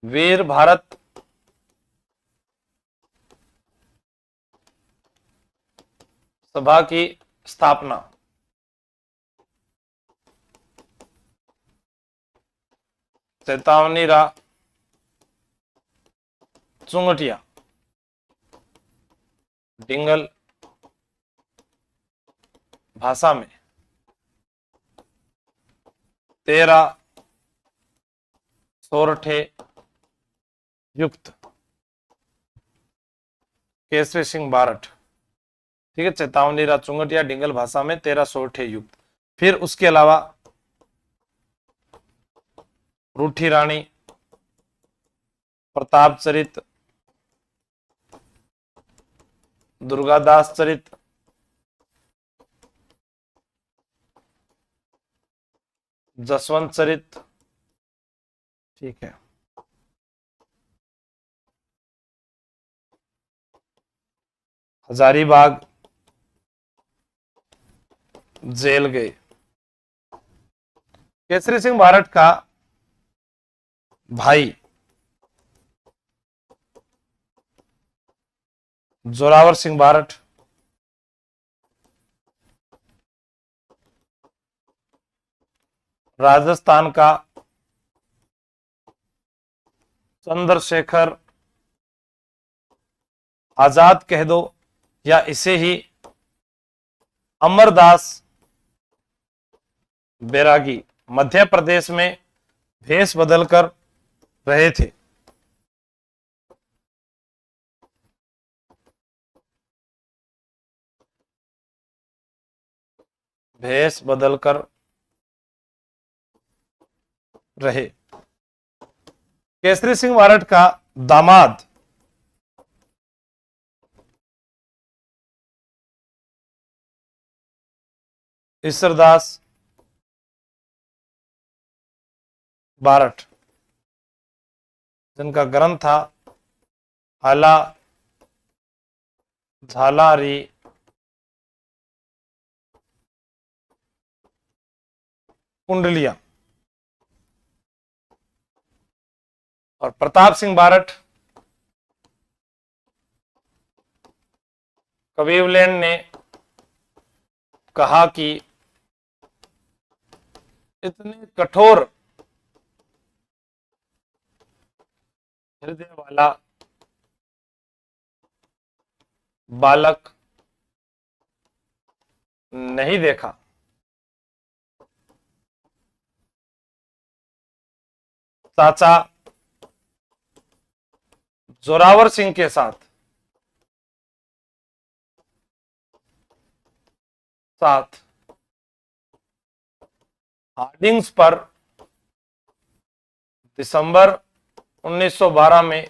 वीर भारत सभा की स्थापना, चेतावनी रा चुंगटिया, डिंगल भाषा में 13 सोरठे युक्त, केसरी सिंह बारठ। ठीक है, चेतावनी रा चुंगटिया, डिंगल भाषा में 13 सोरठे युक्त। फिर उसके अलावा रूठी रानी, प्रताप चरित, दुर्गादास चरित, जसवंत चरित। ठीक है, हजारीबाग जेल गए। केसरी सिंह बारठ का भाई जोरावर सिंह बारठ, राजस्थान का चंद्रशेखर आजाद कह दो या इसे ही अमरदास बैरागी, मध्य प्रदेश में भेष बदलकर रहे थे। भेष बदलकर रहे। केसरी सिंह बारठ का दामाद ईश्वरदास बारठ, जिनका ग्रंथ था हाला झालारी कुंडलिया। और प्रताप सिंह बारठ क्लीवलैंड ने कहा कि इतने कठोर हृदय वाला बालक नहीं देखा। चाचा जोरावर सिंह के साथ हार्डिंग्स पर दिसंबर 1912 में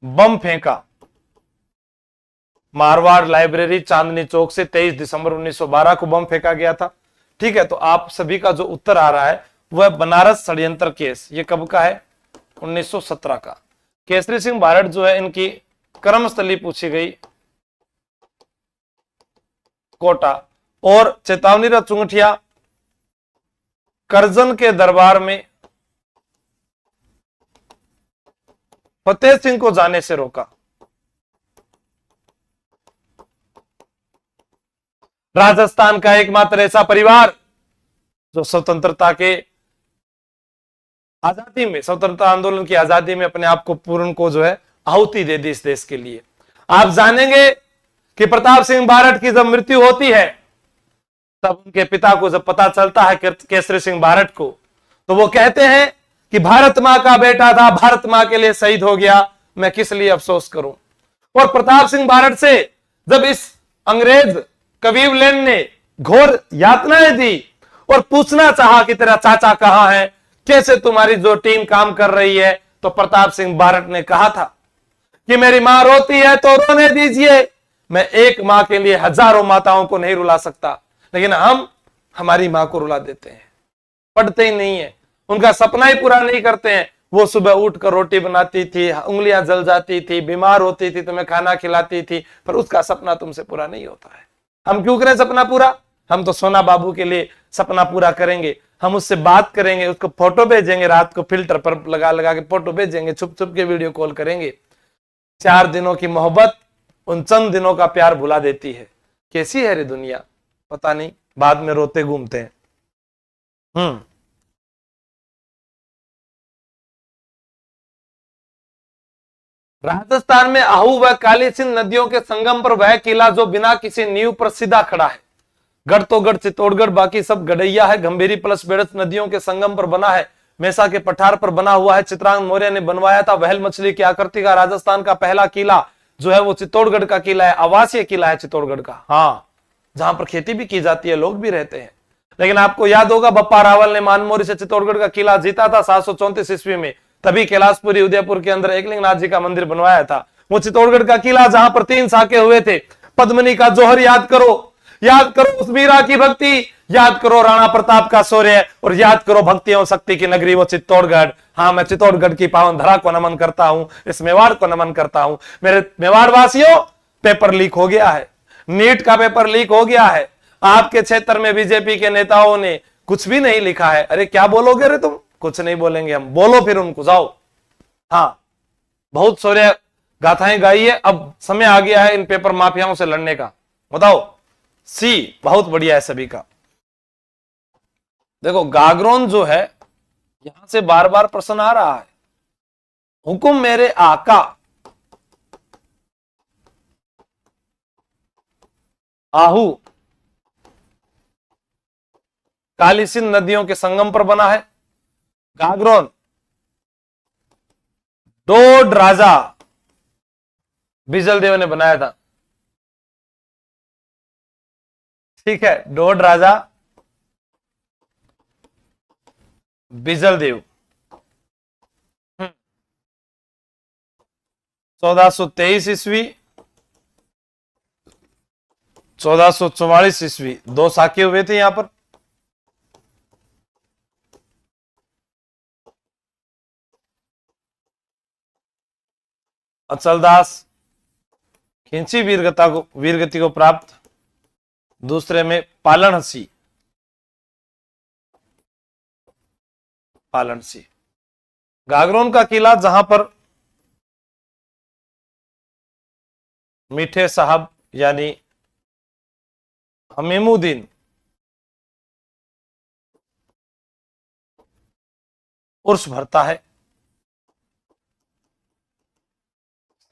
बम फेंका। मारवाड़ लाइब्रेरी चांदनी चौक से 23 दिसंबर 1912 को बम फेंका गया था। ठीक है, तो आप सभी का जो उत्तर आ रहा है वह बनारस षड्यंत्र केस, ये कब का है? 1917 का। केसरी सिंह भारत जो है इनकी कर्मस्थली पूछी गई कोटा। और चेतावनी चुंगठिया करजन के दरबार में फतेह सिंह को जाने से रोका। राजस्थान का एकमात्र ऐसा परिवार जो स्वतंत्रता के आजादी में, स्वतंत्रता आंदोलन की आजादी में अपने आप को पूर्ण को जो है आहुति दे दी इस देश के लिए। आप जानेंगे कि प्रताप सिंह बारठ की जब मृत्यु होती है तब उनके पिता को जब पता चलता है केसरी सिंह बारठ को, तो वो कहते हैं कि भारत मां का बेटा था, भारत मां के लिए शहीद हो गया, मैं किस लिए अफसोस करूं। और प्रताप सिंह बारठ से जब इस अंग्रेज कवीवलैंड ने घोर यातनाएं दी और पूछना चाहा कि तेरा चाचा कहां है, कैसे तुम्हारी जो टीम काम कर रही है, तो प्रताप सिंह बारठ ने कहा था कि मेरी मां रोती है तो रोने दीजिए, मैं एक मां के लिए हजारों माताओं को नहीं रुला सकता, लेकिन हम हमारी मां को रुला देते हैं, पढ़ते ही नहीं है, उनका सपना ही पूरा नहीं करते हैं। वो सुबह उठकर रोटी बनाती थी, उंगलियां जल जाती थी, बीमार होती थी, तुम्हें खाना खिलाती थी, पर उसका सपना तुमसे पूरा नहीं होता है। हम क्यों करें सपना पूरा? हम तो सोना बाबू के लिए सपना पूरा करेंगे, हम उससे बात करेंगे, उसको फोटो भेजेंगे, रात को फिल्टर पर लगा लगा के फोटो भेजेंगे, छुप छुप के वीडियो कॉल करेंगे। 4 दिनों की मोहब्बत उन चंद दिनों का प्यार भुला देती है। कैसी है रे दुनिया, पता नहीं, बाद में रोते घूमते हैं। राजस्थान में आहू व काली सिंध नदियों के संगम पर वह किला जो बिना किसी नींव पर सीधा खड़ा है। गढ़ तो गढ़ चित्तौड़गढ़, बाकी सब गड़ैया है। गंभीरी प्लस बेड़स नदियों के संगम पर बना है, मैसा के पठार पर बना हुआ है। चित्रांग मौर्य ने बनवाया था। वहल मछली की आकृति का राजस्थान का पहला किला जो है वो चित्तौड़गढ़ का किला है, आवासीय किला है चित्तौड़गढ़ का। हाँ, जहां पर खेती भी की जाती है, लोग भी रहते हैं। लेकिन आपको याद होगा बप्पा रावल ने मानमोरी से चित्तौड़गढ़ का किला जीता था 734 ईस्वी में, तभी कैलाशपुरी उदयपुर के अंदर एकलिंगनाथ जी का मंदिर बनवाया था। वो चित्तौड़गढ़ का किला जहां पर 3 साके हुए थे। पद्मिनी का जोहर याद करो, याद करो उस मीरा की भक्ति, याद करो राणा प्रताप का शौर्य, और याद करो भक्ति और शक्ति की नगरी वो चित्तौड़गढ़। हाँ, मैं चित्तौड़गढ़ की पावन धरा को नमन करता हूं, इस मेवाड़ को नमन करता हूं। मेरे मेवाड़ वासियों, पेपर लीक हो गया है, नीट का पेपर लीक हो गया है। आपके क्षेत्र में बीजेपी के नेताओं ने कुछ भी नहीं लिखा है। अरे क्या बोलोगे रे तुम? कुछ नहीं बोलेंगे हम। बोलो फिर उनको, जाओ। हाँ, बहुत शौर्य गाथाएं गाई है, अब समय आ गया है इन पेपर माफियाओं से लड़ने का। बताओ। सी बहुत बढ़िया है सभी का। देखो गागरोन जो है, यहां से बार बार प्रश्न आ रहा है। हुकुम मेरे आका, आहू काली सिंध नदियों के संगम पर बना है। गागरोन डोड राजा बिजल देव ने बनाया था। ठीक है, डोड राजा बिजल देव 1423 ईस्वी, 1444 ईस्वी, 2 साके हुए थे यहां पर। अचलदास खिंची वीरगति को प्राप्त। दूसरे में पालन सी। गागरोन का किला जहां पर मीठे साहब यानी हमीमुद्दीन उर्स भरता है।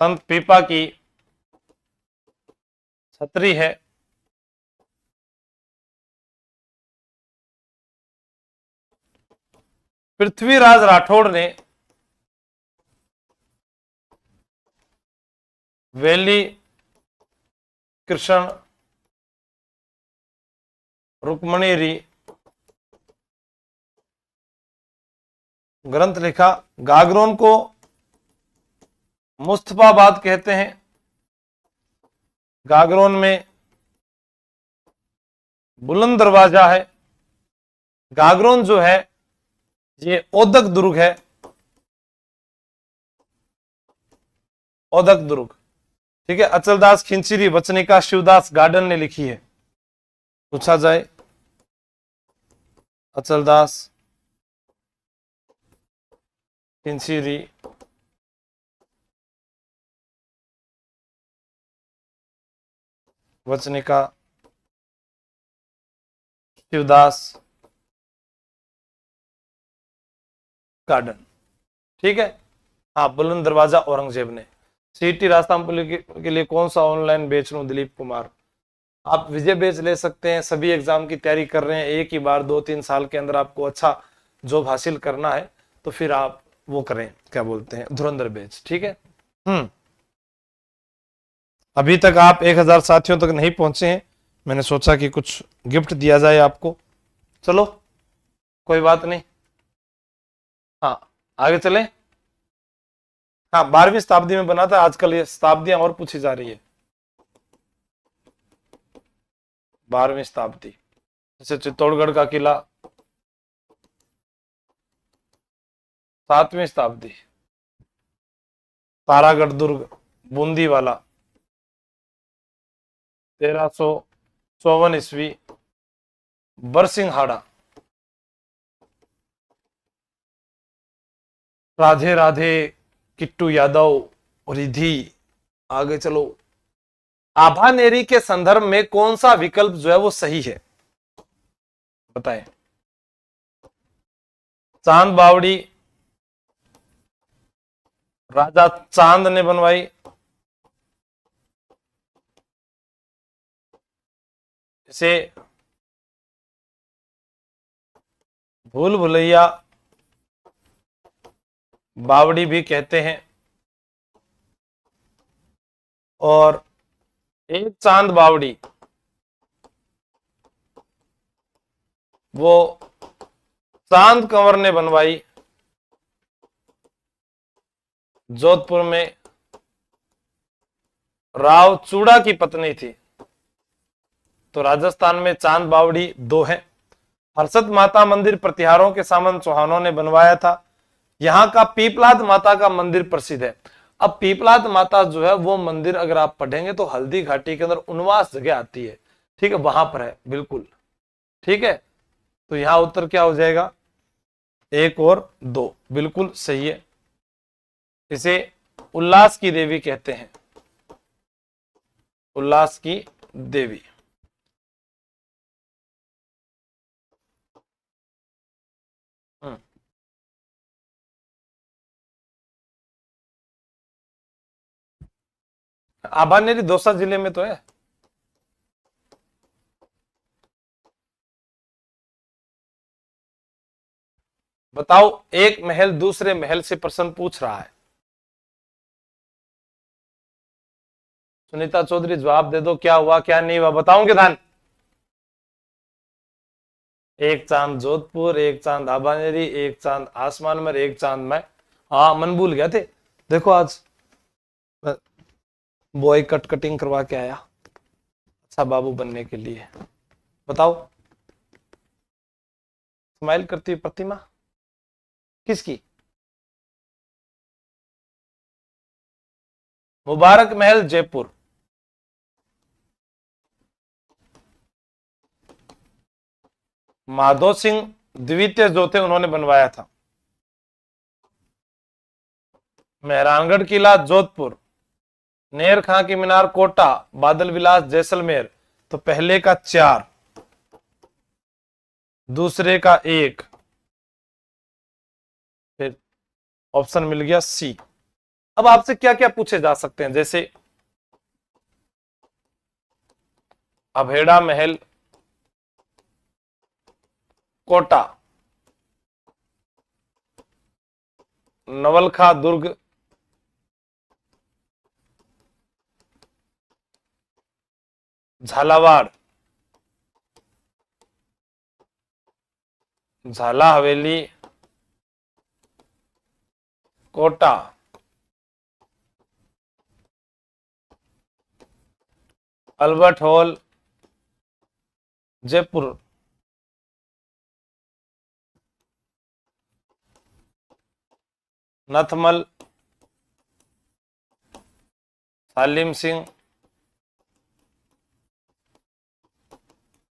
संत पीपा की छतरी है। पृथ्वीराज राठौड़ ने वेली कृष्ण रुक्मणी ग्रंथ लिखा। गागरोन को मुस्तफाबाद कहते हैं। गागरोन में बुलंद दरवाजा है। गागरोन जो है ये ओदक दुर्ग है, ओदक दुर्ग। ठीक है। अचलदास खिंचीरी वचनिका शिवदास गार्डन ने लिखी है। पूछा जाए अचलदास खिंचीरी वचनिका शिवदास गार्डन। ठीक है। हाँ, बुलंद दरवाजा औरंगजेब ने। सीटी राजस्थान पुलिस के लिए कौन सा ऑनलाइन बेच लूं? दिलीप कुमार। आप विजय बेच ले सकते हैं। सभी एग्जाम की तैयारी कर रहे हैं, एक ही बार 2-3 साल के अंदर आपको अच्छा जॉब हासिल करना है, तो फिर आप वो करें, क्या बोलते हैं, धुरंधर बेच। ठीक है। अभी तक आप 1000 साथियों तक नहीं पहुंचे हैं, मैंने सोचा कि कुछ गिफ्ट दिया जाए आपको। चलो कोई बात नहीं। हाँ, आगे चलें। हाँ, 12वीं शताब्दी में बना था। आजकल ये शताब्दियां और पूछी जा रही है। 12वीं शताब्दी, जैसे चित्तौड़गढ़ का किला 7वीं शताब्दी, तारागढ़ दुर्ग बूंदी वाला 1354 ईस्वी, बरसिंघाड़ा। राधे राधे किट्टू यादव, रिधि। आगे चलो। आभानेरी के संदर्भ में कौन सा विकल्प जो है वो सही है? बताएं। चांद बावड़ी राजा चांद ने बनवाई, इसे भूल भुलैया बावड़ी भी कहते हैं। और एक चांद बावड़ी वो चांद कंवर ने बनवाई जोधपुर में, राव चूड़ा की पत्नी थी। तो राजस्थान में चांद बावड़ी 2 है। हर्षद माता मंदिर प्रतिहारों के सामंत चौहानों ने बनवाया था। यहाँ का पीपलाद माता का मंदिर प्रसिद्ध है। अब पीपलाद माता जो है वो मंदिर अगर आप पढ़ेंगे तो हल्दी घाटी के अंदर उनवास जगह आती है। ठीक है, वहां पर है बिल्कुल। ठीक है, तो यहां उत्तर क्या हो जाएगा? 1 और 2 बिल्कुल सही है। इसे उल्लास की देवी कहते हैं, उल्लास की देवी। आभानेरी दौसा जिले में तो है। बताओ, एक महल दूसरे महल से प्रश्न पूछ रहा है। सुनीता चौधरी जवाब दे दो, क्या हुआ क्या नहीं हुआ, बताऊंगे धान। एक चांद जोधपुर, एक चांद आभानेरी, एक चांद आसमान में, एक चांद में। हाँ, मन भूल गया थे। देखो आज बॉय कटिंग करवा के आया, अच्छा बाबू बनने के लिए। बताओ, स्माइल करती हुई प्रतिमा किसकी? मुबारक महल जयपुर। माधो सिंह द्वितीय जो थे उन्होंने बनवाया था। मेहरानगढ़ किला जोधपुर, नेर खां की मीनार कोटा, बादल विलास जैसलमेर। तो पहले का 4, दूसरे का 1, फिर ऑप्शन मिल गया सी। अब आपसे क्या क्या पूछे जा सकते हैं, जैसे अभेड़ा महल कोटा, नवलखा दुर्ग, झालावाड़, झाला हवेली, कोटा, अल्बर्ट हॉल जयपुर, नथमल सालिम सिंह,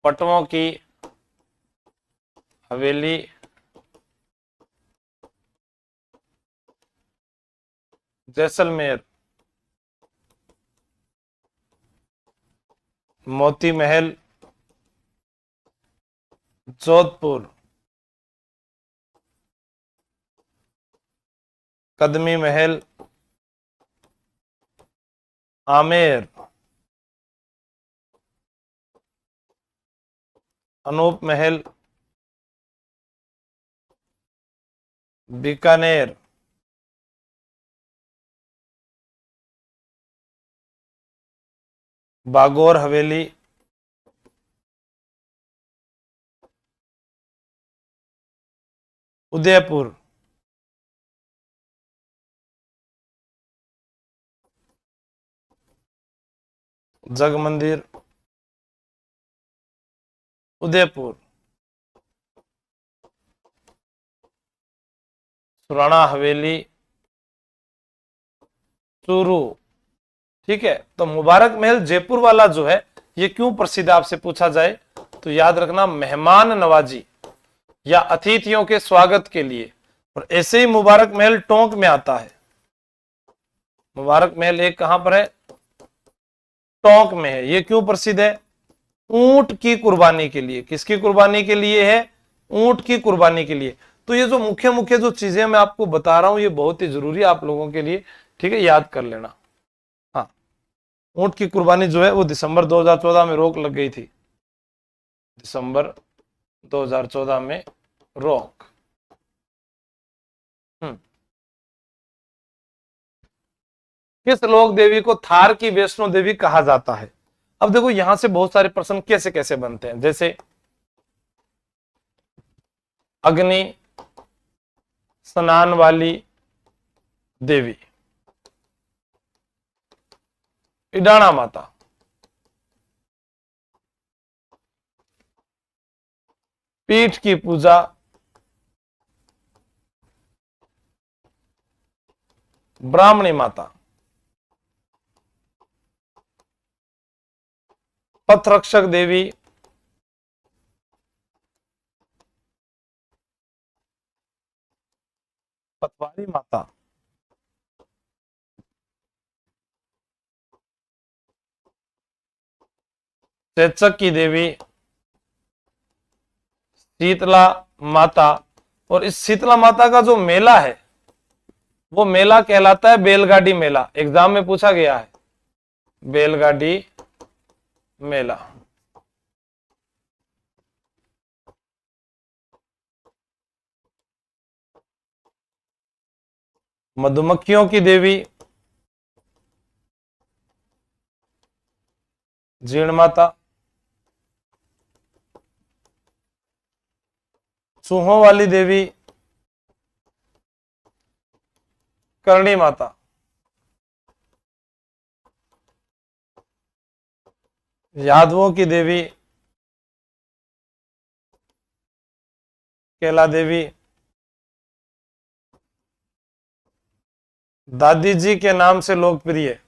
पटवों की हवेली, जैसलमेर, मोती महल जोधपुर, कदमी महल आमेर, अनूप महल बीकानेर, बागौर हवेली उदयपुर, जग मंदिर उदयपुर, सुराणा हवेली चूरू। ठीक है, तो मुबारक महल जयपुर वाला जो है ये क्यों प्रसिद्ध आपसे पूछा जाए तो याद रखना मेहमान नवाजी या अतिथियों के स्वागत के लिए। और ऐसे ही मुबारक महल टोंक में आता है। मुबारक महल एक कहां पर है? टोंक में है। ये क्यों प्रसिद्ध है? ऊंट की कुर्बानी के लिए। किसकी कुर्बानी के लिए है? ऊंट की कुर्बानी के लिए। तो ये जो मुख्य मुख्य जो चीजें मैं आपको बता रहा हूं ये बहुत ही जरूरी है आप लोगों के लिए। ठीक है, याद कर लेना। हाँ, ऊंट की कुर्बानी जो है वो दिसंबर 2014 में रोक लग गई थी। दिसंबर 2014 में रोक। किस लोक देवी को थार की वैष्णो देवी कहा जाता है? अब देखो यहां से बहुत सारे प्रश्न कैसे कैसे बनते हैं। जैसे अग्नि स्नान वाली देवी, इडाणा माता, पीठ की पूजा, ब्राह्मणी माता, पथरक्षक देवी, पतवारी माता, चेचक की देवी, शीतला माता। और इस शीतला माता का जो मेला है वो मेला कहलाता है बैलगाड़ी मेला। एग्जाम में पूछा गया है बैलगाड़ी मेला। मधुमक्खियों की देवी जीण माता, चूहों वाली देवी करणी माता, यादवों की देवी कैला देवी, दादी जी के नाम से लोकप्रिय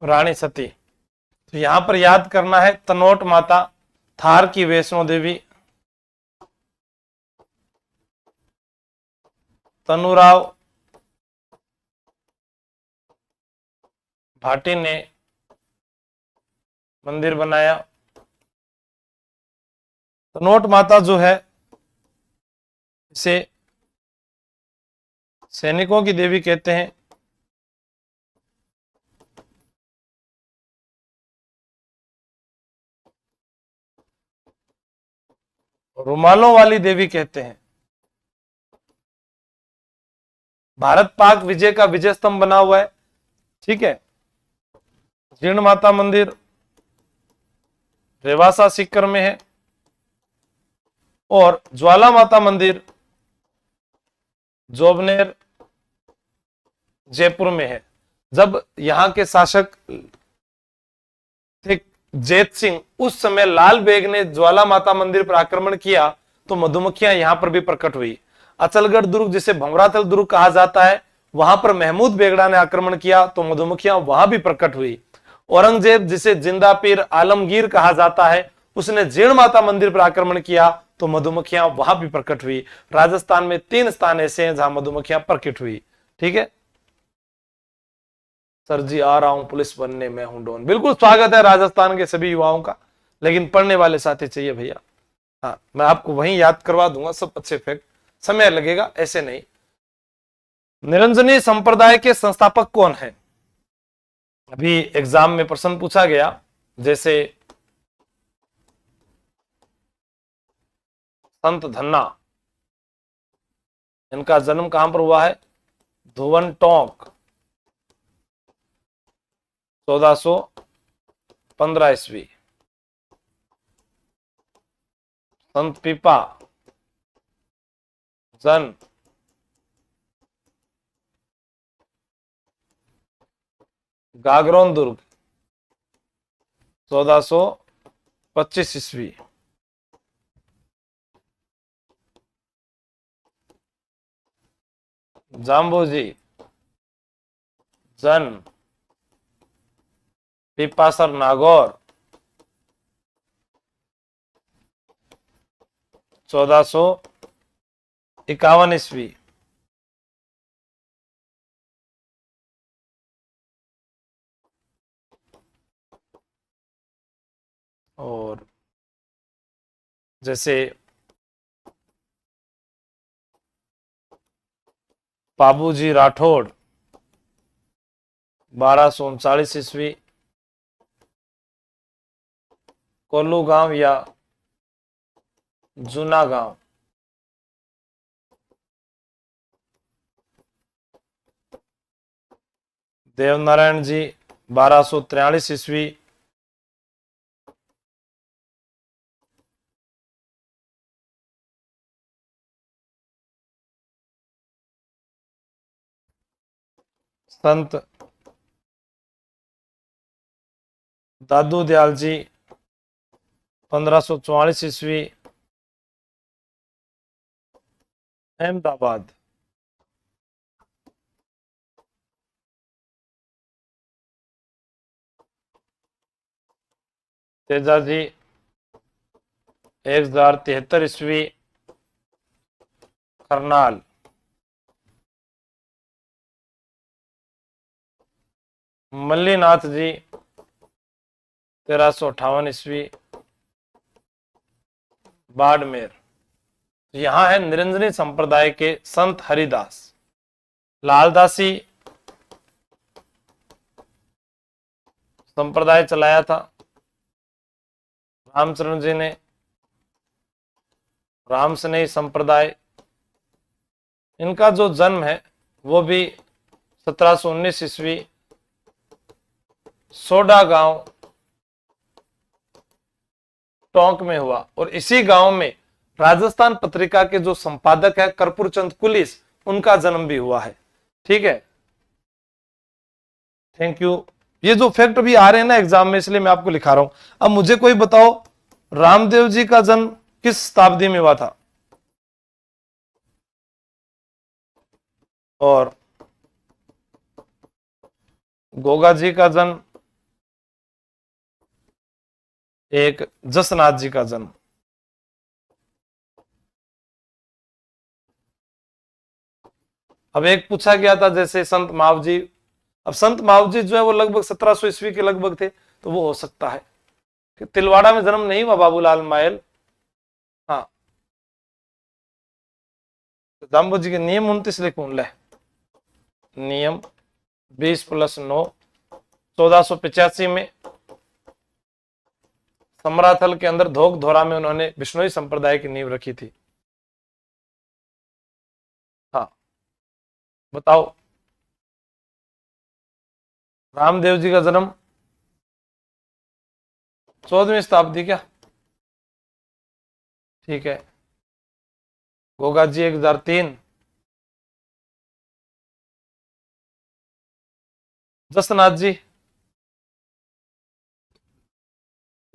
रानी सती। तो यहां पर याद करना है तनोट माता, थार की वैष्णो देवी, तनुराव भाटी ने मंदिर बनाया। तनोट माता जो है इसे सैनिकों की देवी कहते हैं। रुमालों वाली देवी कहते हैं। भारत पाक विजय का विजय स्तंभ बना हुआ है। ठीक है, जीर्ण माता मंदिर रेवासा सीकर में है। और ज्वाला माता मंदिर जोबनेर जयपुर में है। जब यहाँ के शासक थे जैत सिंह, उस समय लाल बेग ने ज्वाला माता मंदिर पर आक्रमण किया तो मधुमक्खियां यहां पर भी प्रकट हुई। अचलगढ़ दुर्ग, जिसे भंवराथल दुर्ग कहा जाता है, वहां पर महमूद बेगड़ा ने आक्रमण किया तो मधुमक्खियां वहां भी प्रकट हुई। औरंगजेब, जिसे जिंदा पीर आलमगीर कहा जाता है, उसने जीर्ण माता मंदिर पर आक्रमण किया तो मधुमक्खियां वहां भी प्रकट हुई। राजस्थान में 3 स्थान ऐसे हैं जहां मधुमक्खियां प्रकट हुई। ठीक है सर जी, आ रहा हूं पुलिस बनने में हूं डॉन। बिल्कुल स्वागत है राजस्थान के सभी युवाओं का, लेकिन पढ़ने वाले साथी चाहिए भैया। हाँ, मैं आपको वहीं याद करवा दूंगा सब अच्छे फैक्ट, समय लगेगा, ऐसे नहीं। निरंजनी संप्रदाय के संस्थापक कौन है? अभी एग्जाम में प्रश्न पूछा गया, जैसे संत धन्ना, इनका जन्म कहां पर हुआ है? धुवन टोंक, 1415 ईस्वी। संत पीपा जन्म गागरोन दुर्ग, 1425 ईस्वी। जाम्बोजी जन्म पीपासर नागौर, 1451 ईस्वी। और जैसे बाबूजी राठौड़, 1239 ईस्वी। कोल्लू गांव या जूना गांव, देवनारायण जी, 1243 ईस्वी। संत दादू दयाल जी, 1544 ईस्वी, अहमदाबाद। तेजा जी, 1073 ईस्वी, करनाल। मल्लीनाथ जी, 1358 ईस्वी, बाड़मेर। यहां है निरंजनी संप्रदाय के संत हरिदास। लालदासी संप्रदाय चलाया था रामचरण जी ने। रामसनेही संप्रदाय, इनका जो जन्म है वो भी 1719 ईस्वी, सोडा गांव टोंक में हुआ। और इसी गांव में राजस्थान पत्रिका के जो संपादक है कर्पूर चंद कुलिस, उनका जन्म भी हुआ है। ठीक है, थैंक यू। ये जो फैक्ट भी आ रहे हैं ना एग्जाम में, इसलिए मैं आपको लिखा रहा हूं। अब मुझे कोई बताओ, रामदेव जी का जन्म किस शताब्दी में हुआ था? और गोगा जी का जन्म, एक जसनाथ जी का जन्म। अब एक पूछा गया था जैसे संत मावजी। अब संत मावजी जो है वो लगभग 1700 ईस्वी के लगभग थे, तो वो हो सकता है कि तिलवाड़ा में जन्म नहीं हुआ बाबूलाल मायल। हाँ, दाम्बो जी के नियम 29 लिखूं ले, नियम 20+9, 1485 में समराथल के अंदर धोक धोरा में उन्होंने बिश्नोई संप्रदाय की नींव रखी थी। हाँ, बताओ, रामदेव जी का जन्म 14वीं शताब्दी क्या? ठीक है, गोगा जी 1003, जसनाथ जी,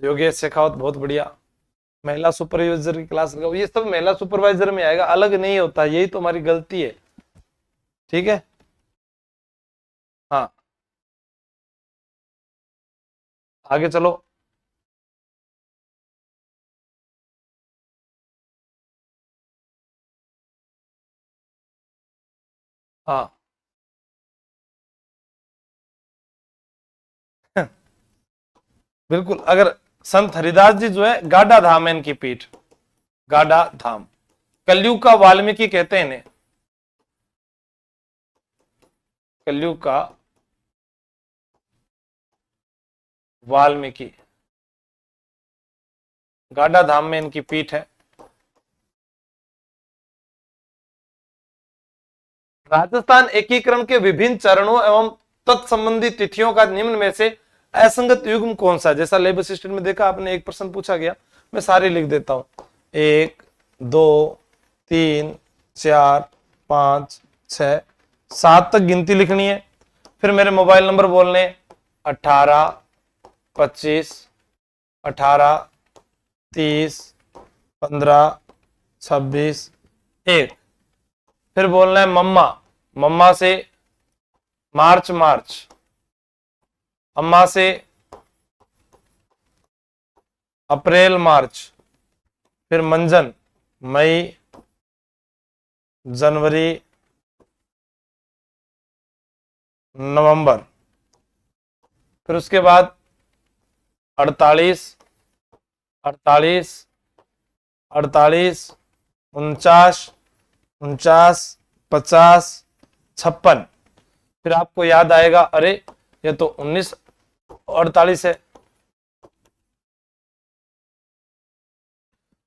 योगेश शेखावत, बहुत बढ़िया। महिला सुपरवाइजर की क्लास लगाओ, ये सब महिला सुपरवाइजर में आएगा, अलग नहीं होता, यही तो हमारी गलती है। ठीक है, हाँ आगे चलो। हाँ बिल्कुल, अगर संत हरिदास जी जो है गाडा धाम है इनकी पीठ, गाडा धाम। कलयुग का वाल्मीकि कहते हैं इन्हें, कलयुग का वाल्मीकि, गाडा धाम में इनकी पीठ है। राजस्थान एकीकरण के विभिन्न चरणों एवं तत्संबंधी तिथियों का निम्न में से असंगत युग्म कौन सा है? जैसा लेबर असिस्टेंट में देखा आपने, एक प्रश्न पूछा गया, मैं सारे लिख देता हूं। 1 2 3 4 5 6 7 तक गिनती लिखनी है। फिर मेरे मोबाइल नंबर बोलने, 18 25 18 30 15 26 1। फिर बोलना है मम्मा, मम्मा से मार्च मार्च, अम्मा से अप्रैल मार्च, फिर मंजन मई जनवरी नवंबर, फिर उसके बाद 48 48 48 49 49 50 56। फिर आपको याद आएगा, अरे ये तो 1948 है।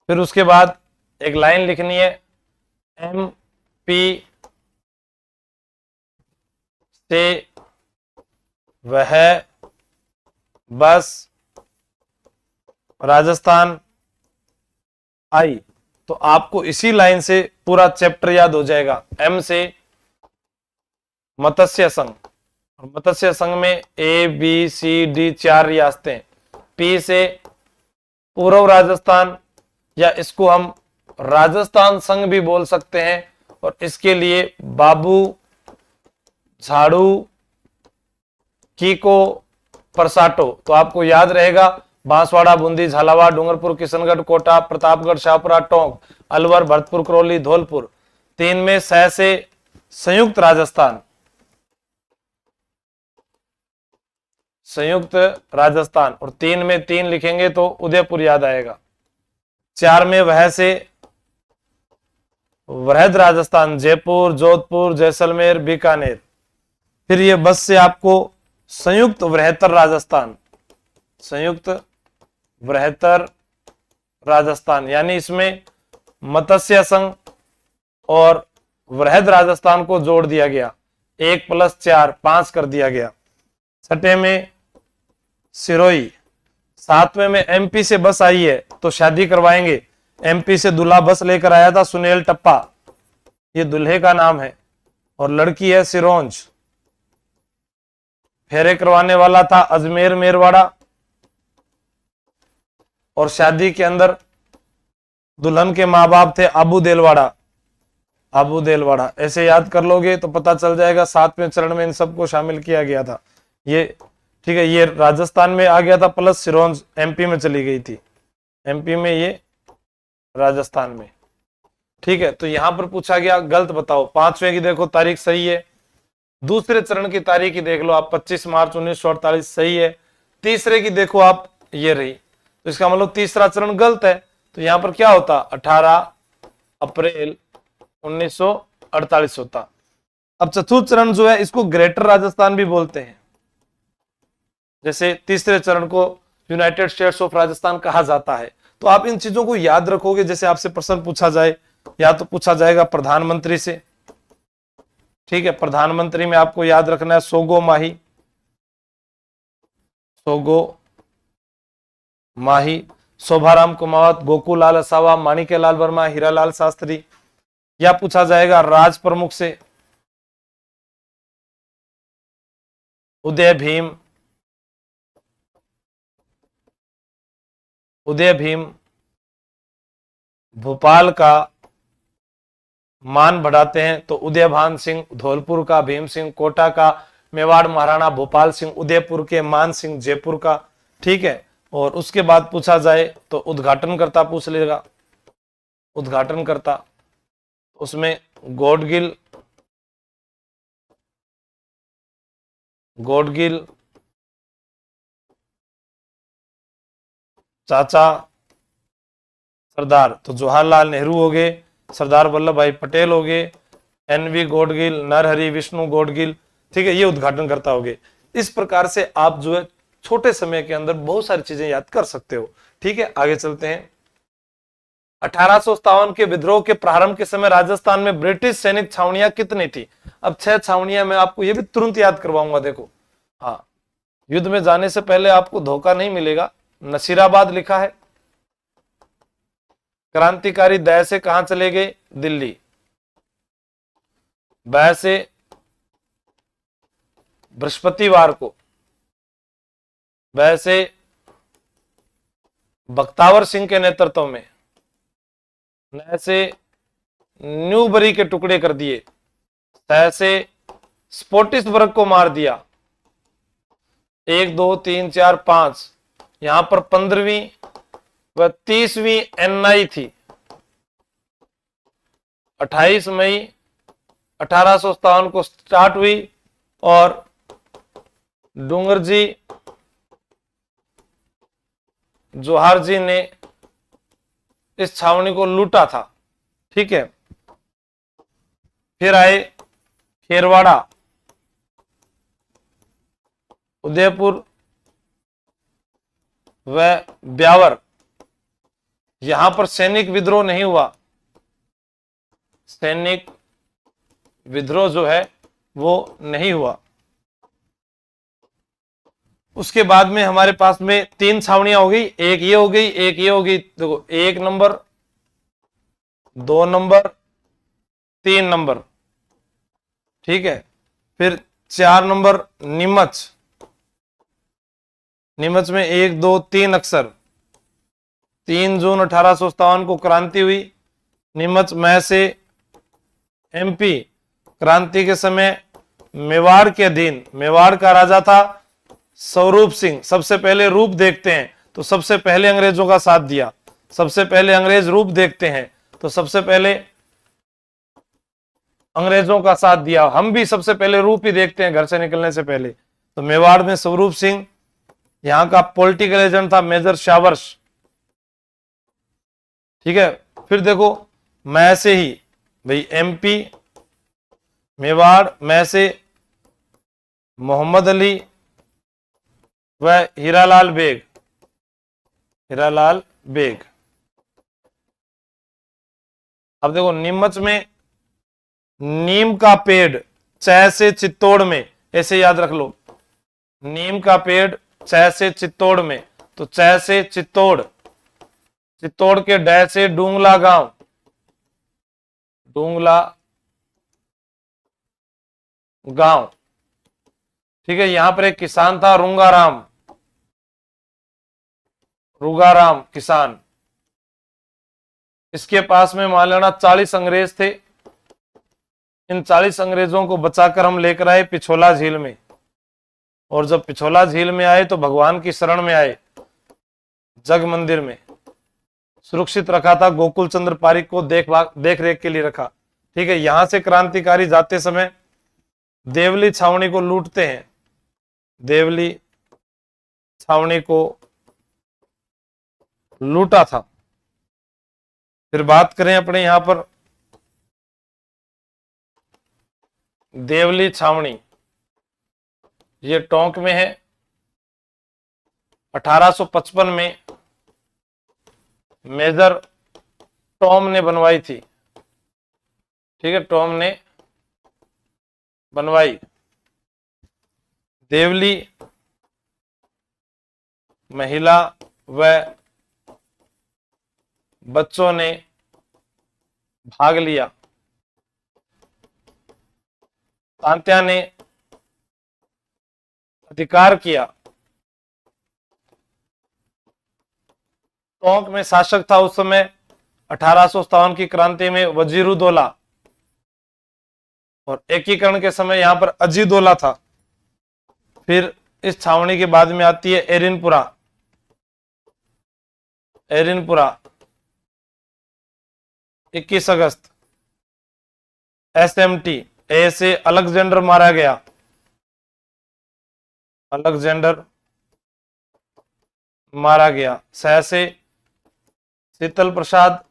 फिर उसके बाद एक लाइन लिखनी है, एम पी से वह बस राजस्थान आई। तो आपको इसी लाइन से पूरा चैप्टर याद हो जाएगा। एम से मत्स्य संघ, और मत्स्य संघ में ए बी सी डी 4 रियासतें। पी से पूर्व राजस्थान, या इसको हम राजस्थान संघ भी बोल सकते हैं, और इसके लिए बाबू, झाड़ू, कीको, परसाटो। तो आपको याद रहेगा, बांसवाड़ा, बूंदी, झालावाड़, डूंगरपुर, किशनगढ़, कोटा, प्रतापगढ़, शाहपुरा, टोंक, अलवर, भरतपुर, करौली, धौलपुर। 3 में सह से संयुक्त राजस्थान, संयुक्त राजस्थान, और 3 में 3 लिखेंगे तो उदयपुर याद आएगा। 4 में वह से वृहद राजस्थान, जयपुर, जोधपुर, जैसलमेर, बीकानेर। फिर ये बस से आपको संयुक्त वृहत्तर राजस्थान, संयुक्त वृहत्तर राजस्थान, यानी इसमें मत्स्य संघ और वृहद राजस्थान को जोड़ दिया गया, 1 + 4 5 कर दिया गया। 6 में सिरोही। 7वें में एमपी से बस आई है तो शादी करवाएंगे। एमपी से दूल्हा बस लेकर आया था सुनील टप्पा, ये दूल्हे का नाम है, और लड़की है सिरोंज। फेरे करवाने वाला था अजमेर मेरवाड़ा, और शादी के अंदर दुल्हन के माँ बाप थे अबू देलवाड़ा, अबू देलवाड़ा। ऐसे याद कर लोगे तो पता चल जाएगा 7वें चरण में इन सबको शामिल किया गया था। ये ठीक है, ये राजस्थान में आ गया था, प्लस सिरोंज एमपी में चली गई थी, एमपी में, ये राजस्थान में। ठीक है, तो यहां पर पूछा गया गलत बताओ। 5वें की देखो तारीख सही है, दूसरे चरण की तारीख ही देख लो आप, 25 मार्च 1948 सही है। तीसरे की देखो आप, ये रही, तो इसका मतलब तीसरा चरण गलत है। तो यहां पर क्या होता, 18 अप्रैल 1948 होता। अब चतुर्थ चरण जो है इसको ग्रेटर राजस्थान भी बोलते हैं, जैसे तीसरे चरण को यूनाइटेड स्टेट्स ऑफ राजस्थान कहा जाता है। तो आप इन चीजों को याद रखोगे, जैसे आपसे प्रश्न पूछा जाए, या तो पूछा जाएगा प्रधानमंत्री से। ठीक है, प्रधानमंत्री में आपको याद रखना है सोगो माही, सोगो माही, शोभाराम कुमावत, गोकुलाल असावा, माणिक्यलाल वर्मा, हीरालाल शास्त्री। या पूछा जाएगा राज प्रमुख से, उदय भीम, उदय भीम भोपाल का मान बढ़ाते हैं तो उदयभान सिंह धौलपुर का, भीम सिंह कोटा का, मेवाड़ महाराणा भोपाल सिंह उदयपुर के, मान सिंह जयपुर का। ठीक है, और उसके बाद पूछा जाए तो उद्घाटनकर्ता पूछ लेगा, उद्घाटनकर्ता, उसमें गॉडगिल, गॉडगिल, चाचा, सरदार, तो जवाहरलाल नेहरू हो गए, सरदार वल्लभ भाई पटेल हो गए, एनवी गॉडगिल, नरहरि विष्णु गॉडगिल। ठीक है, ये उद्घाटनकर्ता हो गए। इस प्रकार से आप जो है छोटे समय के अंदर बहुत सारी चीजें याद कर सकते हो। ठीक है, आगे चलते हैं। 1857 के विद्रोह के प्रारंभ के समय राजस्थान में ब्रिटिश सैनिक छावनियां कितनी थी? अब 6 छावनियां मैं आपको ये भी तुरंत याद करवाऊंगा। देखो, हाँ, युद्ध में जाने से पहले आपको धोखा नहीं मिलेगा। नसीराबाद लिखा है। क्रांतिकारी दह से कहां चले गए? दिल्ली। वह से बृहस्पतिवार को, वह से बख्तावर सिंह के नेतृत्व में, न से न्यूबरी के टुकड़े कर दिए, तह से स्पोटिसबर्ग को मार दिया। 1 2 3 4 5, यहां पर 15वीं व 30वीं एनआई थी। 28 मई 1857 को स्टार्ट हुई और डूंगरजी जोहार जी ने इस छावनी को लूटा था। ठीक है, फिर आए खेरवाड़ा, उदयपुर व ब्यावर। यहां पर सैनिक विद्रोह नहीं हुआ, सैनिक विद्रोह जो है वो नहीं हुआ। उसके बाद में हमारे पास में 3 छावनियां हो गई, एक ये हो गई, एक ये हो गई। देखो, 1 नंबर, 2 नंबर, 3 नंबर। ठीक है, फिर 4 नंबर नीमच, नीमच में 1 2 3 अक्षर। 3 जून 1857 को क्रांति हुई। नीमच में से एमपी, क्रांति के समय मेवाड़ के अधीन, मेवाड़ का राजा था स्वरूप सिंह। सबसे पहले रूप देखते हैं तो सबसे पहले अंग्रेजों का साथ दिया। सबसे पहले अंग्रेज रूप देखते हैं तो सबसे पहले अंग्रेजों का साथ दिया। हम भी सबसे पहले रूप ही देखते हैं घर से निकलने से पहले। तो मेवाड़ में स्वरूप सिंह, यहां का पॉलिटिकल एजेंट था मेजर शावर्स। ठीक है, फिर देखो, मैं से ही भाई एमपी मेवाड़ में से मोहम्मद अली व हीरालाल बेग, हीरालाल बेग। अब देखो, नीमच में नीम का पेड़ चह से चित्तौड़ में, ऐसे याद रख लो, नीम का पेड़ चह से चित्तौड़ में। तो चह से चित्तौड़, चित्तौड़ के डह से डूंगला गांव, डूंगला गांव। ठीक है, यहां पर एक किसान था रुंगाराम, रुगाराम किसान। इसके पास में मान लेना 40 अंग्रेज थे। इन 40 अंग्रेजों को बचाकर हम लेकर आए पिछोला झील में। और जब पिछोला झील में आए तो भगवान की शरण में आए, जग मंदिर में सुरक्षित रखा था। गोकुल चंद्र पारिक को देख रेख के लिए रखा। ठीक है, यहां से क्रांतिकारी जाते समय देवली छावनी को लूटते हैं, देवली छावनी को लूटा था। फिर बात करें अपने यहां पर देवली छावनी, ये टोंक में है। 1855 में मेजर टॉम ने बनवाई थी। ठीक है, टॉम ने बनवाई। देवली महिला व बच्चों ने भाग लिया। तांत्या ने अधिकार किया। टोंक में शासक था उस समय 1857 की क्रांति में वजीरुद्दौला, और एकीकरण के समय यहां पर अजीदौला था। फिर इस छावनी के बाद में आती है एरिनपुरा। एरिनपुरा 21 अगस्त SMT ए से अलेक्जेंडर मारा गया। अलेक्जेंडर मारा गया। सह से शीतल प्रसाद,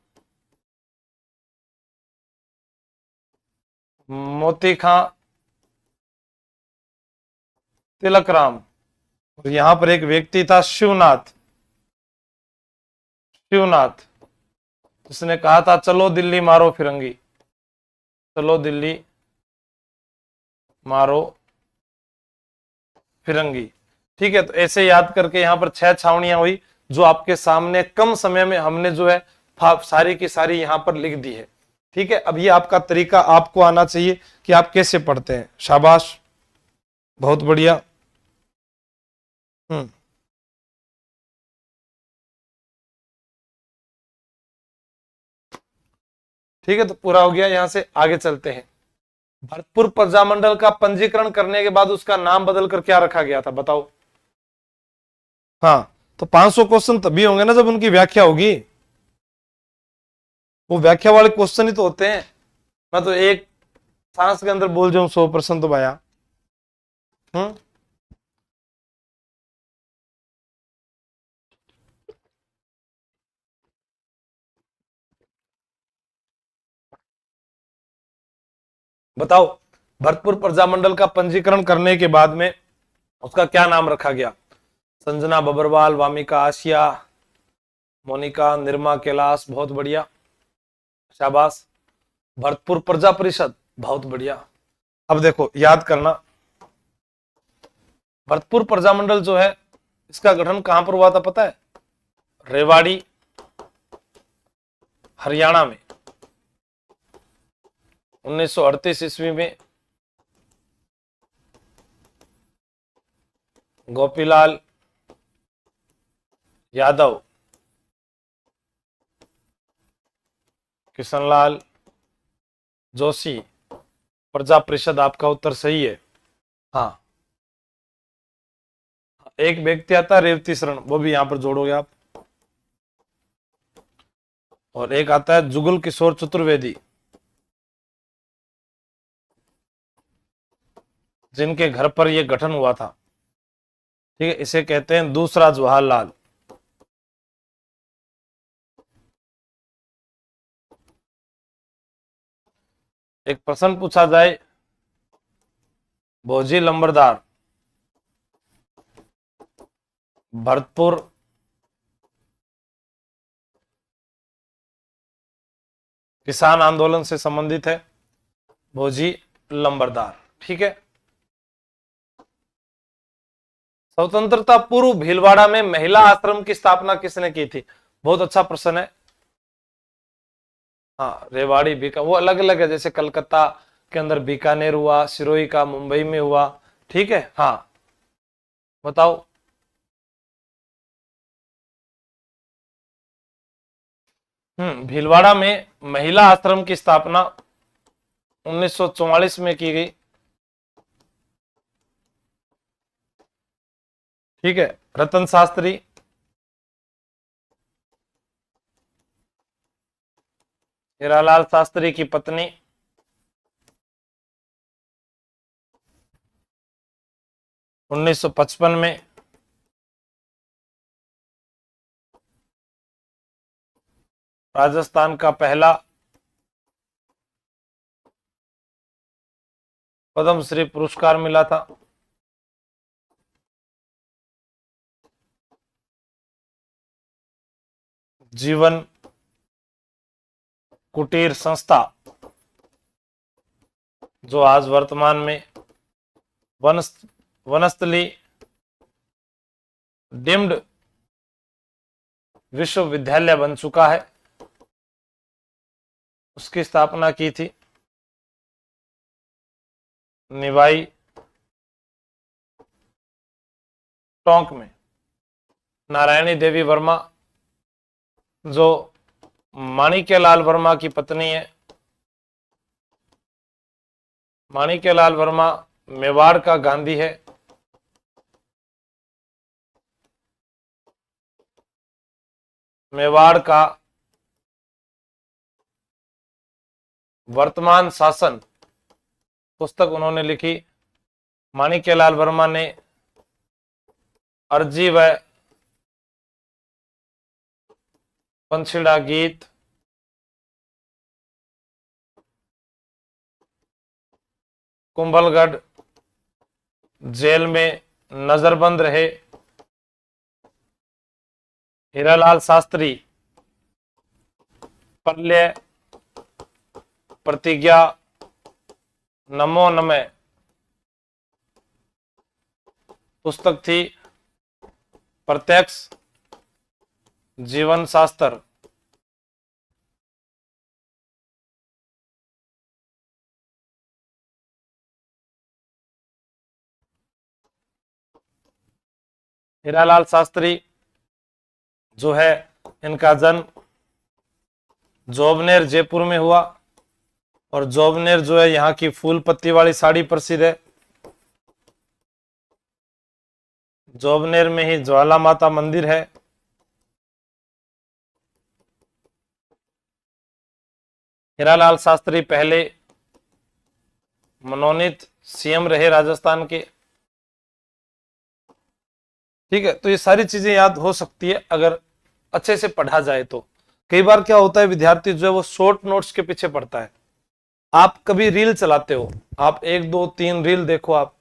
मोती खां, तिलक राम, और यहां पर एक व्यक्ति था शिवनाथ। शिवनाथ जिसने कहा था चलो दिल्ली मारो फिरंगी, चलो दिल्ली मारो फिरंगी। ठीक है, तो ऐसे याद करके यहां पर 6 छावनियां हुई जो आपके सामने कम समय में हमने जो है सारी की सारी यहां पर लिख दी है। ठीक है, अब ये आपका तरीका आपको आना चाहिए कि आप कैसे पढ़ते हैं। शाबाश, बहुत बढ़िया। ठीक है, तो पूरा हो गया। यहां से आगे चलते हैं। भरतपुर प्रजामंडल का पंजीकरण करने के बाद उसका नाम बदलकर क्या रखा गया था, बताओ। हाँ, तो 500 क्वेश्चन तभी होंगे ना जब उनकी व्याख्या होगी। वो व्याख्या वाले क्वेश्चन ही तो होते हैं। मैं तो एक सांस के अंदर बोल जाऊं 100% तो भाया। बताओ, भरतपुर प्रजामंडल का पंजीकरण करने के बाद में उसका क्या नाम रखा गया। संजना बबरवाल, वामिका आसिया, मोनिका, निर्मा कैलाश, बहुत बढ़िया, शाबाश। भरतपुर प्रजा परिषद, बहुत बढ़िया। अब देखो याद करना, भरतपुर प्रजामंडल जो है इसका गठन कहां पर हुआ था पता है। रेवाड़ी, हरियाणा में 1938 ईस्वी में। गोपीलाल यादव, किशनलाल जोशी, प्रजा परिषद आपका उत्तर सही है। हाँ, एक व्यक्ति आता है रेवती शरण, वो भी यहां पर जोड़ोगे आप। और एक आता है जुगल किशोर चतुर्वेदी, जिनके घर पर यह गठन हुआ था। ठीक है, इसे कहते हैं दूसरा जवाहरलाल। एक प्रश्न पूछा जाए, भोजी लंबरदार भरतपुर किसान आंदोलन से संबंधित है, भोजी लंबरदार। ठीक है, स्वतंत्रता पूर्व भीलवाड़ा में महिला आश्रम की स्थापना किसने की थी। बहुत अच्छा प्रश्न है। हाँ, रेवाड़ी बीका वो अलग अलग है, जैसे कलकत्ता के अंदर बीकानेर हुआ, सिरोही का मुंबई में हुआ। ठीक है, हाँ बताओ। भीलवाड़ा में महिला आश्रम की स्थापना 1944 में की गई। ठीक है, रतन शास्त्री, हीरालाल शास्त्री की पत्नी, 1955 में। राजस्थान का पहला पद्म श्री पुरस्कार मिला था। जीवन कुटीर संस्था, जो आज वर्तमान में वनस्थली डीम्ड विश्वविद्यालय बन चुका है, उसकी स्थापना की थी। निभाई टोंक में। नारायणी देवी वर्मा जो माणिक्यलाल वर्मा की पत्नी है। माणिक्यलाल वर्मा मेवाड़ का गांधी है। मेवाड़ का वर्तमान शासन पुस्तक उन्होंने लिखी। माणिक्यलाल वर्मा ने अर्जी व पंछिड़ा गीत, कुंभलगढ़ जेल में नजरबंद रहे। हीरालाल शास्त्री प्रलय, प्रतिज्ञा, नमो नमः पुस्तक थी। प्रत्यक्ष जीवन शास्त्र, हीरालाल शास्त्री जो है, इनका जन्म जोबनेर जयपुर में हुआ। और जोबनेर जो है यहाँ की फूल पत्ती वाली साड़ी प्रसिद्ध है। जोबनेर में ही ज्वाला माता मंदिर है। हीरालाल शास्त्री पहले मनोनीत सीएम रहे राजस्थान के। ठीक है, तो ये सारी चीजें याद हो सकती है अगर अच्छे से पढ़ा जाए तो। कई बार क्या होता है, विद्यार्थी जो है वो शॉर्ट नोट्स के पीछे पढ़ता है। आप कभी रील चलाते हो, आप 1 2 3 रील देखो आप,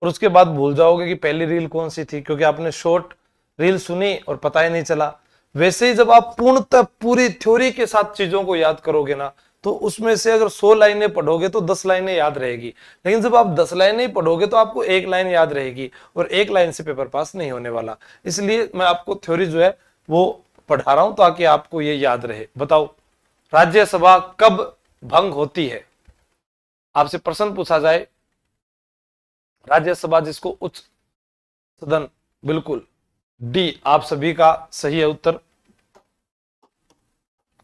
और उसके बाद भूल जाओगे कि पहली रील कौन सी थी, क्योंकि आपने शॉर्ट रील सुनी और पता ही नहीं चला। वैसे ही जब आप पूर्णतः पूरी थ्योरी के साथ चीजों को याद करोगे ना, तो उसमें से अगर 100 लाइनें पढ़ोगे तो 10 लाइनें याद रहेगी। लेकिन जब आप 10 लाइनें पढ़ोगे तो आपको 1 लाइन याद रहेगी, और 1 लाइन से पेपर पास नहीं होने वाला। इसलिए मैं आपको थ्योरी जो है वो पढ़ा रहा हूं ताकि आपको ये याद रहे। बताओ, राज्यसभा कब भंग होती है? आपसे प्रश्न पूछा जाए, राज्यसभा जिसको उच्च सदन, बिल्कुल डी आप सभी का सही है उत्तर।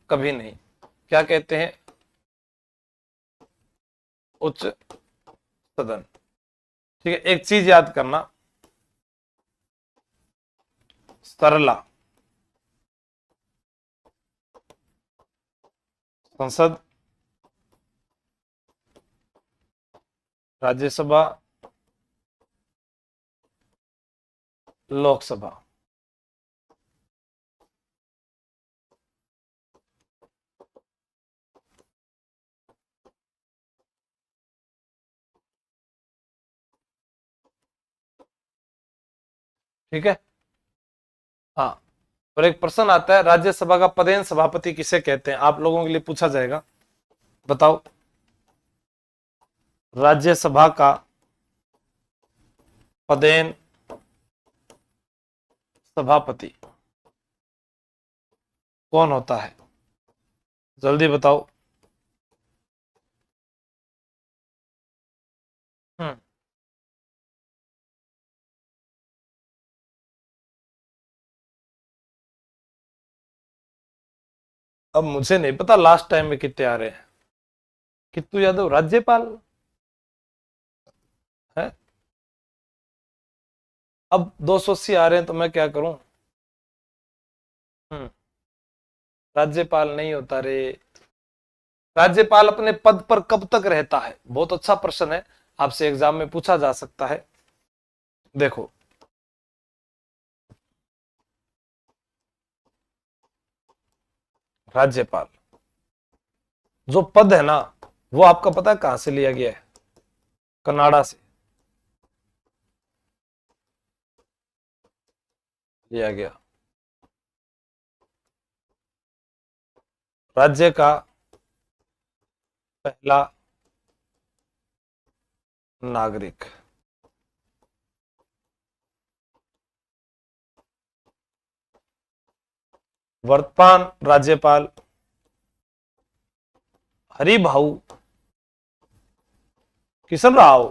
कभी नहीं, क्या कहते हैं? उच्च सदन। ठीक है, एक चीज याद करना, सरला संसद, राज्यसभा, लोकसभा। ठीक है, हाँ। और एक प्रश्न आता है, राज्यसभा का पदेन सभापति किसे कहते हैं? आप लोगों के लिए पूछा जाएगा। बताओ, राज्यसभा का पदेन सभापति कौन होता है? जल्दी बताओ। हम्म, अब मुझे नहीं पता लास्ट टाइम में कितने आ रहे हैं। कित्तू यादव राज्यपाल है। अब 280 आ रहे हैं तो मैं क्या करूं? हम्म, राज्यपाल नहीं होता रे। राज्यपाल अपने पद पर कब तक रहता है? बहुत अच्छा प्रश्न है, आपसे एग्जाम में पूछा जा सकता है। देखो, राज्यपाल जो पद है ना, वो आपका पता है कहां से लिया गया है? कनाडा से लिया गया। राज्य का पहला नागरिक। वर्तमान राज्यपाल हरिभाऊ किशन राव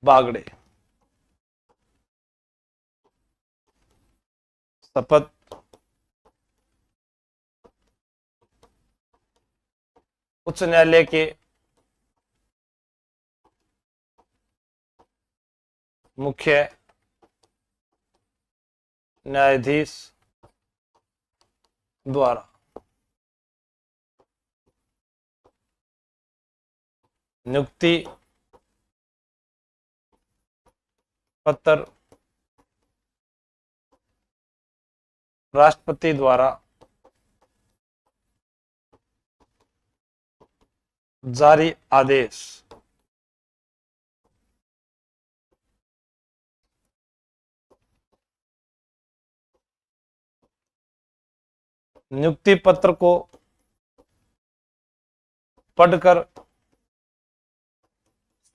बागड़े। शपथ उच्च न्यायालय के मुख्य न्यायाधीश द्वारा नियुक्ति पत्र राष्ट्रपति द्वारा जारी आदेश। नियुक्ति पत्र को पढ़कर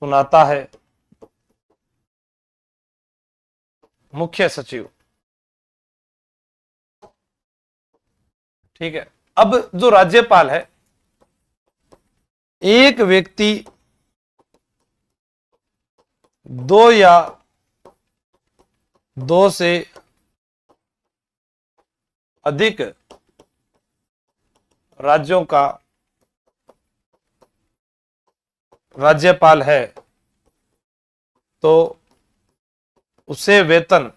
सुनाता है मुख्य सचिव। ठीक है। अब जो राज्यपाल है, एक व्यक्ति दो या दो से अधिक राज्यों का राज्यपाल है तो उसे वेतन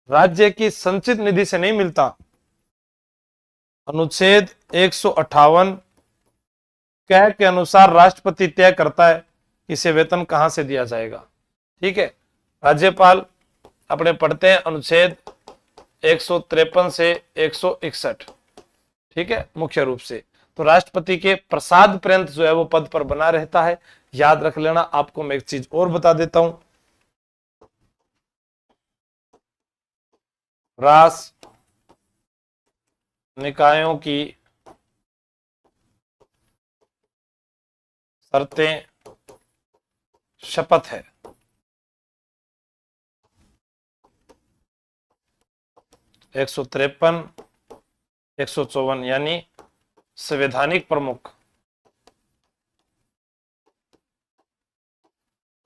राज्य की संचित निधि से नहीं मिलता। अनुच्छेद 158 क के अनुसार राष्ट्रपति तय करता है कि इसे वेतन कहां से दिया जाएगा। ठीक है। राज्यपाल अपने पढ़ते हैं अनुच्छेद 153 से 161। ठीक है। मुख्य रूप से तो राष्ट्रपति के प्रसाद पर्यंत जो है वो पद पर बना रहता है। याद रख लेना। आपको मैं एक चीज और बता देता हूं, राष्ट्र निकायों की शर्तें शपथ है। 153, 154 यानी संवैधानिक प्रमुख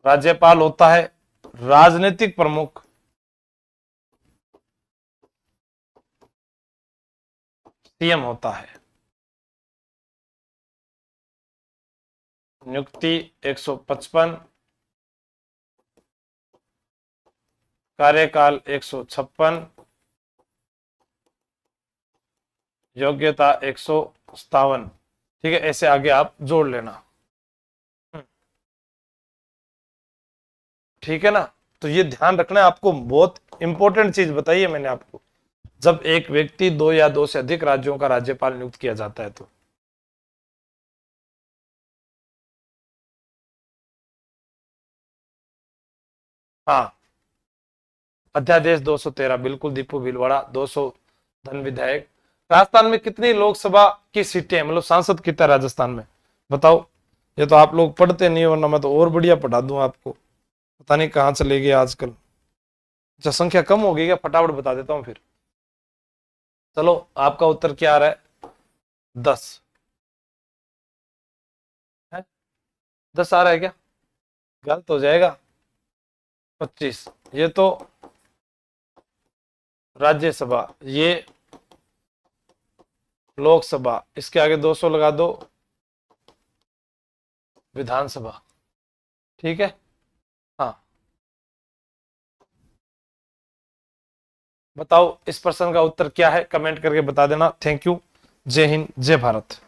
राज्यपाल होता है, राजनीतिक प्रमुख सीएम होता है। नियुक्ति 155, कार्यकाल 156, योग्यता 157। ठीक है। ऐसे आगे आप जोड़ लेना। ठीक है ना। तो ये ध्यान रखना है आपको। बहुत इंपॉर्टेंट चीज बताई है मैंने आपको। जब एक व्यक्ति दो या दो से अधिक राज्यों का राज्यपाल नियुक्त किया जाता है तो हाँ, अध्यादेश 213 बिल्कुल दीपू भीलवाड़ा। 200 धन विधायक। राजस्थान में कितनी लोकसभा की सीटें हैं, मतलब सांसद कितना है राजस्थान में, बताओ। ये तो आप लोग पढ़ते नहीं हो, वरना मैं तो और बढ़िया पढ़ा दूं आपको। पता नहीं कहां चले गए आजकल। जनसंख्या कम हो गई क्या? फटाफट बता देता हूं फिर। चलो आपका उत्तर क्या आ रहा है? 10 है। 10 आ रहा है क्या? गलत हो जाएगा। 25। ये तो राज्यसभा, ये लोकसभा, इसके आगे 200 लगा दो विधानसभा। ठीक है। हाँ, बताओ इस प्रश्न का उत्तर क्या है, कमेंट करके बता देना। Thank you. जय हिंद, जय भारत।